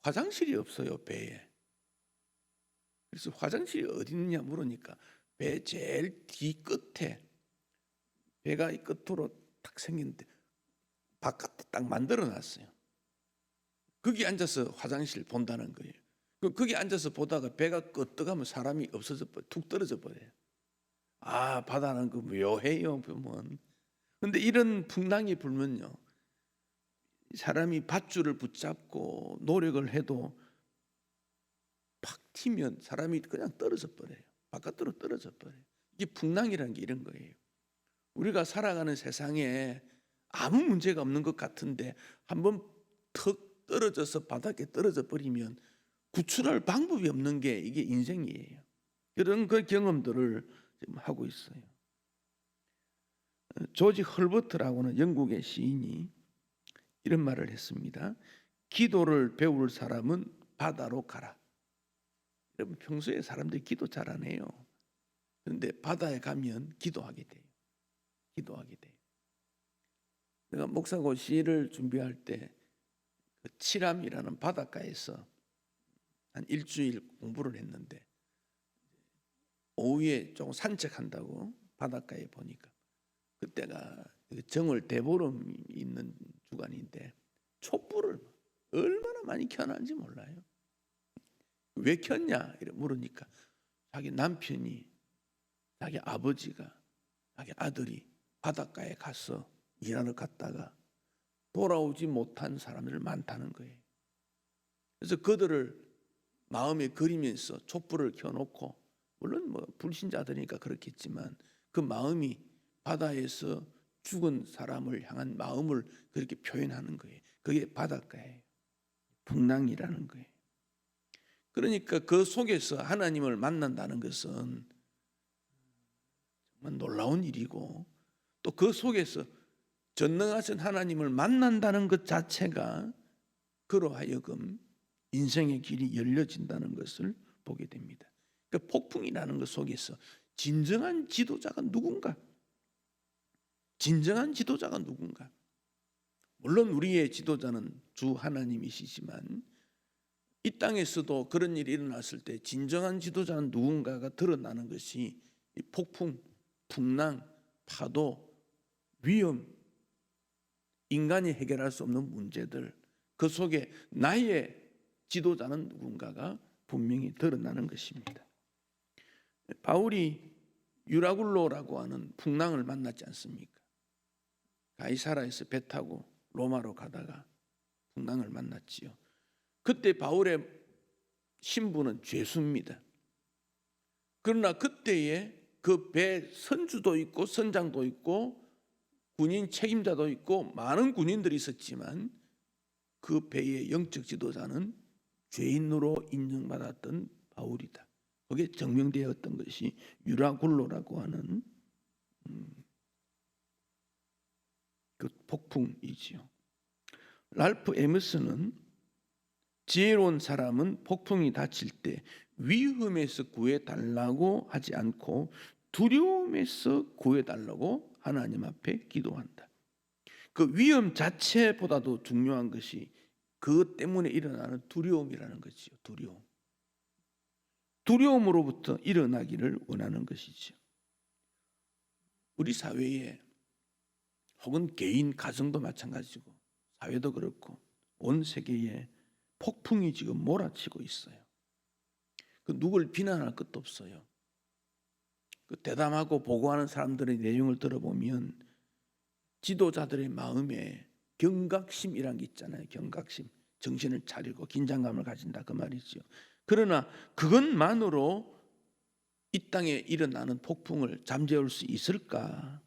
화장실이 없어요, 배에. 그래서 화장실이 어디 있느냐 물으니까 배 제일 뒤 끝에, 배가 이 끝으로 딱 생겼는데 바깥에 딱 만들어 놨어요. 거기 앉아서 화장실 본다는 거예요. 거기 앉아서 보다가 배가 끄떡하면 사람이 없어져 버려, 툭 떨어져 버려요. 아, 바다는 그 묘해요 보면. 근데 이런 풍랑이 불면요, 사람이 밧줄을 붙잡고 노력을 해도 팍 튀면 사람이 그냥 떨어져 버려요. 바깥으로 떨어져 버려요. 이게 풍랑이라는 게 이런 거예요. 우리가 살아가는 세상에 아무 문제가 없는 것 같은데 한번 턱 떨어져서 바닥에 떨어져 버리면 구출할 방법이 없는 게 이게 인생이에요. 그런 그 경험들을 지금 하고 있어요. 조지 헐버트라고는 영국의 시인이 이런 말을 했습니다. 기도를 배울 사람은 바다로 가라. 여러분, 평소에 사람들이 기도 잘 안 해요. 그런데 바다에 가면 기도하게 돼요. 기도하게 돼요. 내가 목사고 시를 준비할 때 그 칠암이라는 바닷가에서 한 일주일 공부를 했는데, 오후에 조금 산책한다고 바닷가에 보니까 그때가 정월 대보름이 있는 주간인데 촛불을 얼마나 많이 켜놨는지 몰라요. 왜 켰냐 이래 물으니까 자기 남편이, 자기 아버지가, 자기 아들이 바닷가에 가서 일하러 갔다가 돌아오지 못한 사람들 많다는 거예요. 그래서 그들을 마음에 그리면서 촛불을 켜놓고, 물론 뭐 불신자들이니까 그렇겠지만 그 마음이 바다에서 죽은 사람을 향한 마음을 그렇게 표현하는 거예요. 그게 바닷가예요. 풍랑이라는 거예요. 그러니까 그 속에서 하나님을 만난다는 것은 정말 놀라운 일이고, 또 그 속에서 전능하신 하나님을 만난다는 것 자체가 그로 하여금 인생의 길이 열려진다는 것을 보게 됩니다. 그 폭풍이라는 것 속에서 진정한 지도자가 누군가? 진정한 지도자가 누군가? 물론 우리의 지도자는 주 하나님이시지만 이 땅에서도 그런 일이 일어났을 때 진정한 지도자는 누군가가 드러나는 것이 이 폭풍, 풍랑, 파도, 위험, 인간이 해결할 수 없는 문제들, 그 속에 나의 지도자는 누군가가 분명히 드러나는 것입니다. 바울이 유라굴로라고 하는 풍랑을 만났지 않습니까? 가이사라에서 배 타고 로마로 가다가 풍랑을 만났지요. 그때 바울의 신분은 죄수입니다. 그러나 그때에 그 배 선주도 있고 선장도 있고 군인 책임자도 있고 많은 군인들이 있었지만 그 배의 영적 지도자는 죄인으로 인정받았던 바울이다. 그게 증명되었던 것이 유라굴로라고 하는 그 폭풍이지요. 랄프 에머슨은 지혜로운 사람은 폭풍이 닥칠 때 위험에서 구해달라고 하지 않고 두려움에서 구해달라고 하나님 앞에 기도한다. 그 위험 자체보다도 중요한 것이 그것 때문에 일어나는 두려움이라는 것이죠. 두려움으로부터 일어나기를 원하는 것이죠. 우리 사회에 혹은 개인 가정도 마찬가지고 사회도 그렇고 온 세계에 폭풍이 지금 몰아치고 있어요. 그 누굴 비난할 것도 없어요. 그 대담하고 보고하는 사람들의 내용을 들어보면 지도자들의 마음에 경각심이란 게 있잖아요. 경각심, 정신을 차리고 긴장감을 가진다 그 말이죠. 그러나 그것만으로 이 땅에 일어나는 폭풍을 잠재울 수 있을까?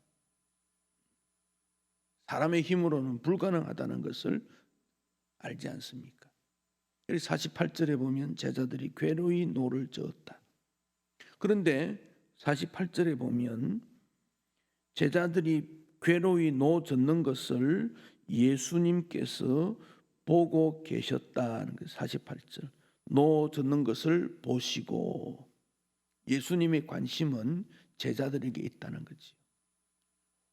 사람의 힘으로는 불가능하다는 것을 알지 않습니까? 48절에 보면 제자들이 괴로이 노를 저었다. 그런데 48절에 보면 제자들이 괴로이 노 젓는 것을 예수님께서 보고 계셨다는 거 48절. 노 젓는 것을 보시고 예수님의 관심은 제자들에게 있다는 거지.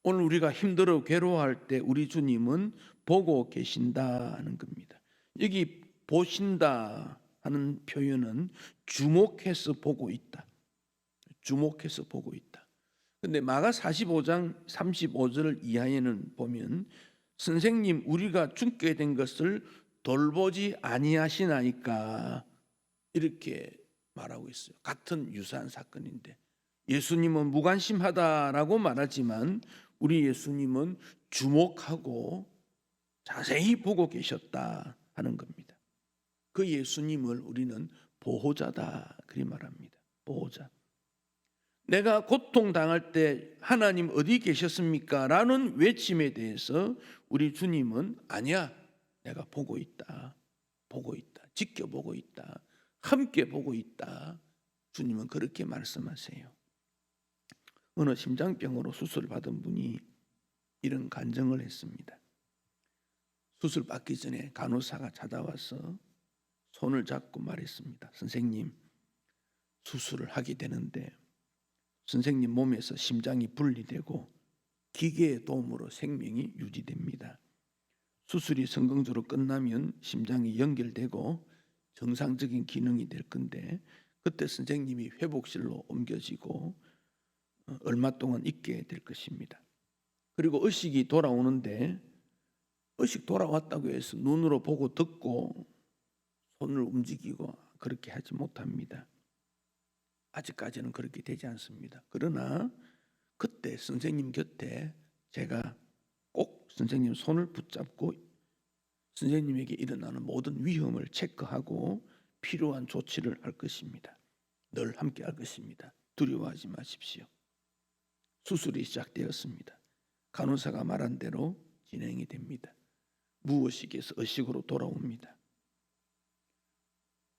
오늘 우리가 힘들어 괴로워할 때 우리 주님은 보고 계신다는 겁니다. 여기 보신다 하는 표현은 주목해서 보고 있다. 주목해서 보고 있다. 근데 마가 45장 35절 이하에는 보면 선생님 우리가 죽게 된 것을 돌보지 아니하시나이까 이렇게 말하고 있어요. 같은 유사한 사건인데 예수님은 무관심하다라고 말하지만 우리 예수님은 주목하고 자세히 보고 계셨다 하는 겁니다. 그 예수님을 우리는 보호자다 그리 말합니다. 보호자. 내가 고통당할 때 하나님 어디 계셨습니까? 라는 외침에 대해서 우리 주님은 아니야, 내가 보고 있다. 보고 있다. 지켜보고 있다. 함께 보고 있다. 주님은 그렇게 말씀하세요. 어느 심장병으로 수술을 받은 분이 이런 간증을 했습니다. 수술 받기 전에 간호사가 찾아와서 손을 잡고 말했습니다. 선생님, 수술을 하게 되는데 선생님 몸에서 심장이 분리되고 기계의 도움으로 생명이 유지됩니다. 수술이 성공적으로 끝나면 심장이 연결되고 정상적인 기능이 될 건데 그때 선생님이 회복실로 옮겨지고 얼마 동안 있게 될 것입니다. 그리고 의식이 돌아오는데 의식 돌아왔다고 해서 눈으로 보고 듣고 손을 움직이고 그렇게 하지 못합니다. 아직까지는 그렇게 되지 않습니다. 그러나 그때 선생님 곁에 제가 꼭 선생님 손을 붙잡고 선생님에게 일어나는 모든 위험을 체크하고 필요한 조치를 할 것입니다. 늘 함께 할 것입니다. 두려워하지 마십시오. 수술이 시작되었습니다. 간호사가 말한 대로 진행이 됩니다. 무의식에서 의식으로 돌아옵니다.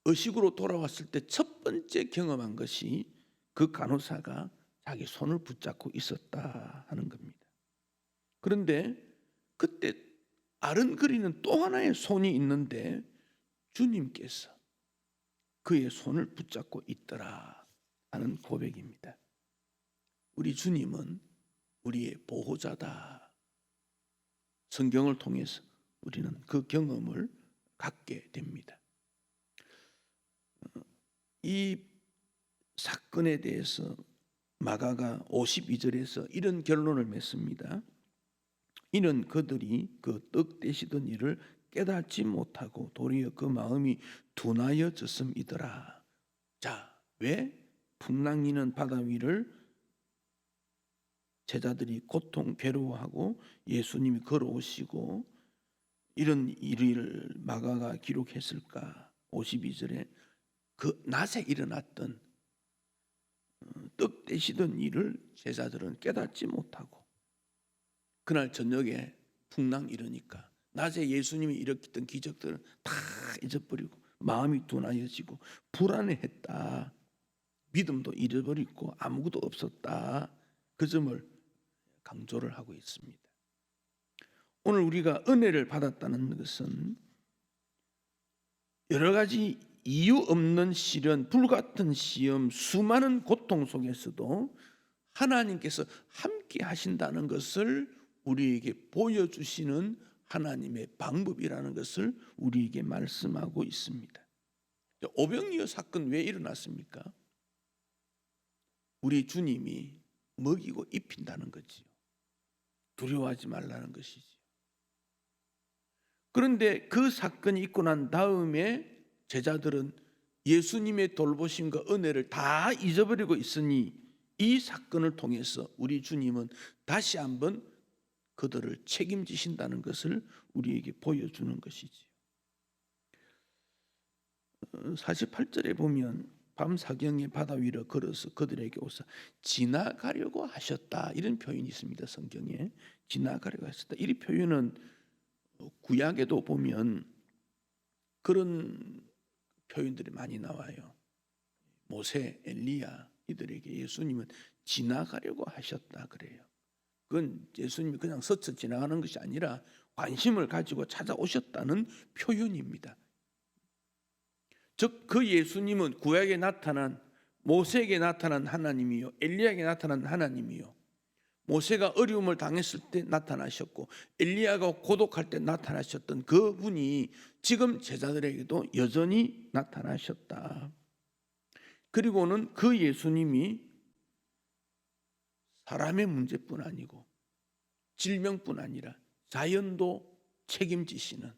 의식으로 돌아왔을 때 첫 번째 경험한 것이 그 간호사가 자기 손을 붙잡고 있었다 하는 겁니다. 그런데 그때 아른거리는 또 하나의 손이 있는데 주님께서 그의 손을 붙잡고 있더라 하는 고백입니다. 우리 주님은 우리의 보호자다. 성경을 통해서 우리는 그 경험을 갖게 됩니다. 이 사건에 대해서 마가가 52절에서 이런 결론을 맺습니다. 이는 그들이 그 떡 떼시던 일을 깨닫지 못하고 도리어 그 마음이 둔하여졌음이더라. 자, 왜 풍랑이는 바다 위를 제자들이 고통 괴로워하고 예수님이 걸어오시고 이런 일을 마가가 기록했을까? 52절에 그 낮에 일어났던 떡 떼시던 일을 제자들은 깨닫지 못하고 그날 저녁에 풍랑 일으니까 낮에 예수님이 일으켰던 기적들은 다 잊어버리고 마음이 둔하여지고 불안해했다. 믿음도 잃어버리고 아무것도 없었다. 그 점을 강조를 하고 있습니다. 오늘 우리가 은혜를 받았다는 것은 여러 가지 이유 없는 시련, 불같은 시험, 수많은 고통 속에서도 하나님께서 함께 하신다는 것을 우리에게 보여주시는 하나님의 방법이라는 것을 우리에게 말씀하고 있습니다. 오병이어 사건 왜 일어났습니까? 우리 주님이 먹이고 입힌다는 거지요. 두려워하지 말라는 것이지요. 그런데 그 사건이 있고 난 다음에 제자들은 예수님의 돌보심과 은혜를 다 잊어버리고 있으니 이 사건을 통해서 우리 주님은 다시 한번 그들을 책임지신다는 것을 우리에게 보여주는 것이지요. 48절에 보면 밤사경에 바다 위로 걸어서 그들에게 오사 지나가려고 하셨다. 이런 표현이 있습니다. 성경에 지나가려고 하셨다. 이 표현은 구약에도 보면 그런 표현들이 많이 나와요. 모세, 엘리야 이들에게 예수님은 지나가려고 하셨다 그래요. 그건 예수님이 그냥 스쳐 지나가는 것이 아니라 관심을 가지고 찾아오셨다는 표현입니다. 즉 그 예수님은 구약에 나타난 모세에게 나타난 하나님이요, 엘리야에게 나타난 하나님이요, 모세가 어려움을 당했을 때 나타나셨고 엘리야가 고독할 때 나타나셨던 그 분이 지금 제자들에게도 여전히 나타나셨다. 그리고는 그 예수님이 사람의 문제뿐 아니고 질병뿐 아니라 자연도 책임지시는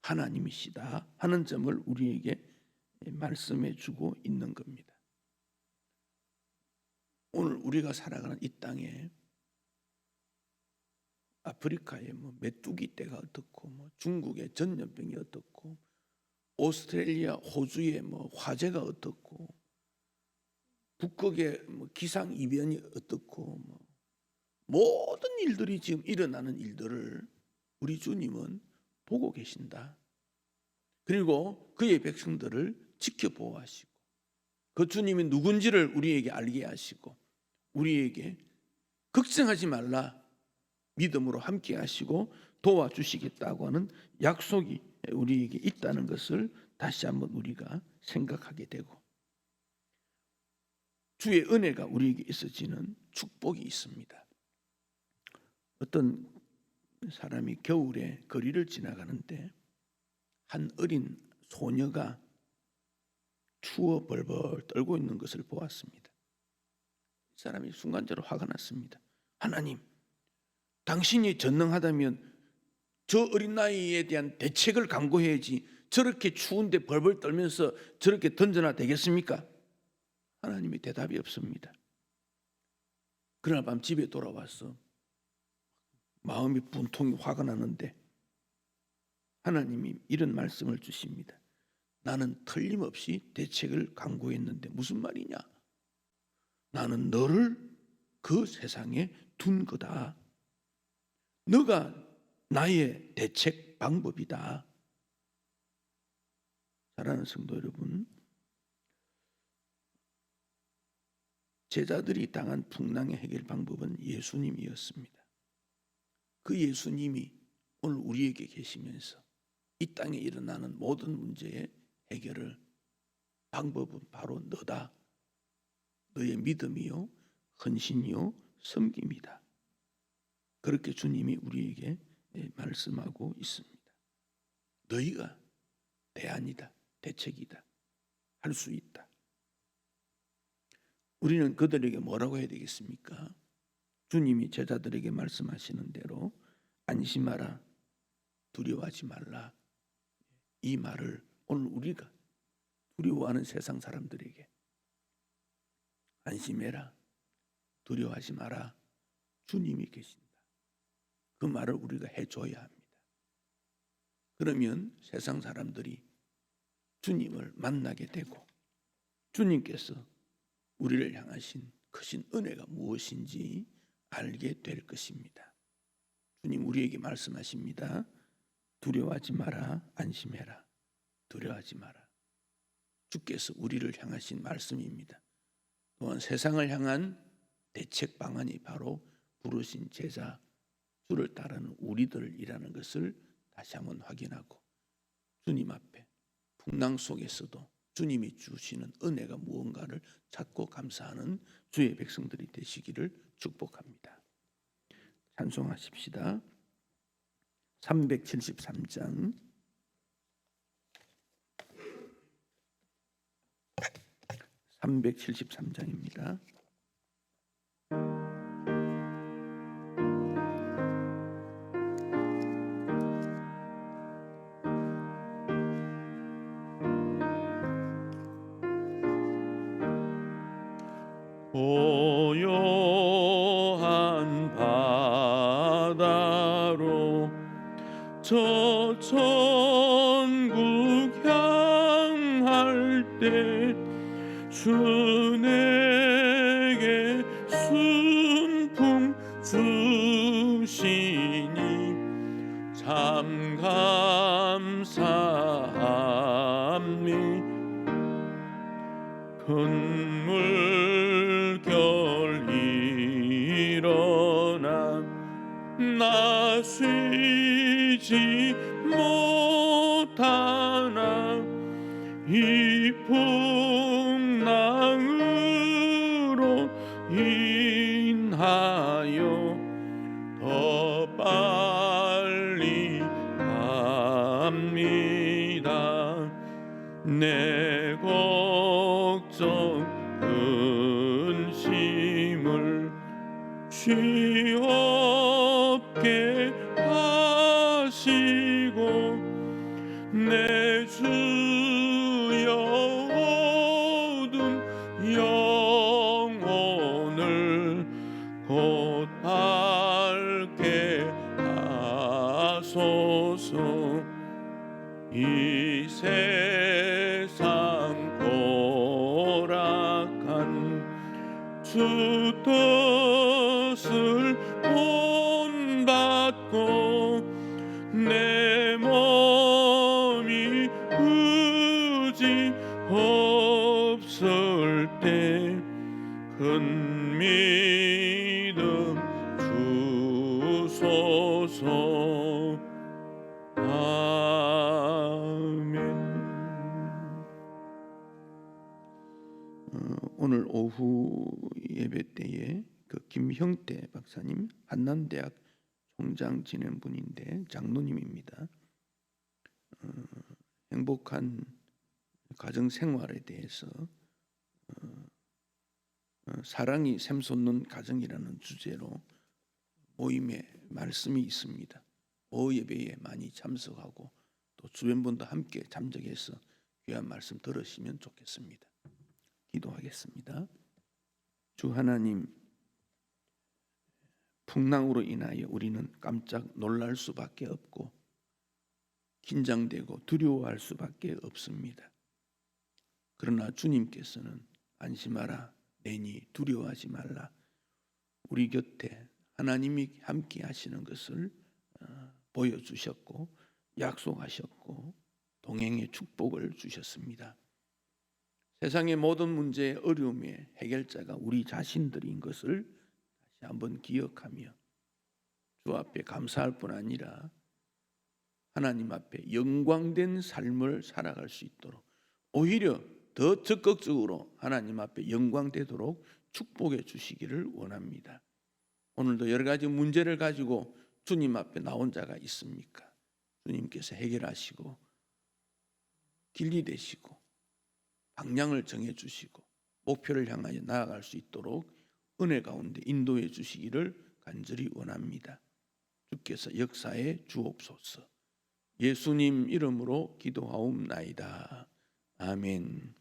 하나님이시다 하는 점을 우리에게 말씀해 주고 있는 겁니다. 오늘 우리가 살아가는 이 땅에 아프리카의 메뚜기 떼가 어떻고 중국의 전염병이 어떻고 오스트레일리아, 호주의 화재가 어떻고 북극의 기상 이변이 어떻고 모든 일들이 지금 일어나는 일들을 우리 주님은 보고 계신다. 그리고 그의 백성들을 지켜보호하시고 그 주님이 누군지를 우리에게 알게 하시고 우리에게 걱정하지 말라 믿음으로 함께 하시고 도와주시겠다고 하는 약속이 우리에게 있다는 것을 다시 한번 우리가 생각하게 되고 주의 은혜가 우리에게 있어지는 축복이 있습니다. 어떤 사람이 겨울에 거리를 지나가는데 한 어린 소녀가 추워 벌벌 떨고 있는 것을 보았습니다. 이 사람이 순간적으로 화가 났습니다. 하나님, 당신이 전능하다면 저 어린 나이에 대한 대책을 강구해야지 저렇게 추운데 벌벌 떨면서 저렇게 던져놔 되겠습니까? 하나님의 대답이 없습니다. 그날 밤 집에 돌아와서 마음이 분통이 화가 나는데 하나님이 이런 말씀을 주십니다. 나는 틀림없이 대책을 강구했는데 무슨 말이냐? 나는 너를 그 세상에 둔 거다. 너가 나의 대책 방법이다. 사랑하는 성도 여러분, 제자들이 당한 풍랑의 해결 방법은 예수님이었습니다. 그 예수님이 오늘 우리에게 계시면서 이 땅에 일어나는 모든 문제의 해결을 방법은 바로 너다. 너의 믿음이요, 헌신이요, 섬김이다. 그렇게 주님이 우리에게 말씀하고 있습니다. 너희가 대안이다, 대책이다, 할 수 있다. 우리는 그들에게 뭐라고 해야 되겠습니까? 주님이 제자들에게 말씀하시는 대로 안심하라, 두려워하지 말라. 이 말을 오늘 우리가 두려워하는 세상 사람들에게 안심해라, 두려워하지 마라. 주님이 계신다. 그 말을 우리가 해줘야 합니다. 그러면 세상 사람들이 주님을 만나게 되고 주님께서 우리를 향하신 크신 은혜가 무엇인지 알게 될 것입니다. 주님 우리에게 말씀하십니다. 두려워하지 마라, 안심해라. 두려워하지 마라. 주께서 우리를 향하신 말씀입니다. 또한 세상을 향한 대책 방안이 바로 부르신 제자, 주를 따르는 우리들이라는 것을 다시 한번 확인하고 주님 앞에 풍랑 속에서도 주님이 주시는 은혜가 무언가를 찾고 감사하는 주의 백성들이 되시기를 축복합니다. 찬송하십시다. 373장 373장입니다. 고요한 바다로 저 천국 향할 때 내게 순풍 주시니 참 감사함이 큰 물결 일어나 나 쉬지 못하나 이 풍랑으로 인하여 더 빨리 갑니다. 내 걱정 근심을 쉬없게 하시고 내 주여 어두운 영혼을 곧 밝게 하소서. 이 세상 고락한 주 뜻을 본받고 내 몸이 의지 없을 때 큰 믿음 주소서. 아멘. 오늘 오후 예배 때에 그 김형태 박사님 한남대학 총장 지낸 분인데 장로님입니다. 행복한 가정 생활에 대해서 사랑이 샘솟는 가정이라는 주제로 모임에 말씀이 있습니다. 오후 예배에 많이 참석하고 또 주변 분도 함께 참석해서 귀한 말씀 들으시면 좋겠습니다. 기도하겠습니다. 주 하나님, 풍랑으로 인하여 우리는 깜짝 놀랄 수밖에 없고 긴장되고 두려워할 수밖에 없습니다. 그러나 주님께서는 안심하라, 내니 두려워하지 말라, 우리 곁에 하나님이 함께 하시는 것을 보여주셨고 약속하셨고 동행의 축복을 주셨습니다. 세상의 모든 문제의 어려움의 해결자가 우리 자신들인 것을 다시 한번 기억하며 주 앞에 감사할 뿐 아니라 하나님 앞에 영광된 삶을 살아갈 수 있도록 오히려 더 적극적으로 하나님 앞에 영광되도록 축복해 주시기를 원합니다. 오늘도 여러 가지 문제를 가지고 주님 앞에 나온 자가 있습니까? 주님께서 해결하시고 길이 되시고 방향을 정해 주시고 목표를 향하여 나아갈 수 있도록 은혜 가운데 인도해 주시기를 간절히 원합니다. 주께서 역사에 주옵소서. 예수님 이름으로 기도하옵나이다. 아멘.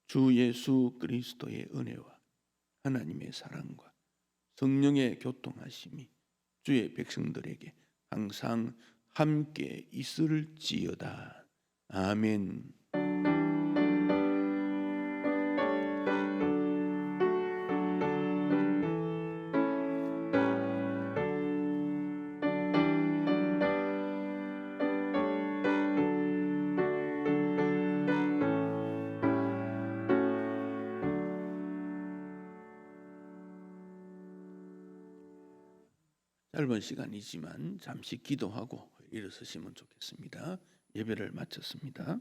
주 예수 그리스도의 은혜와 하나님의 사랑과 성령의 교통하심이 주의 백성들에게 항상 함께 있을지어다. 아멘. 짧은 시간이지만 잠시 기도하고 일어서시면 좋겠습니다. 예배를 마쳤습니다.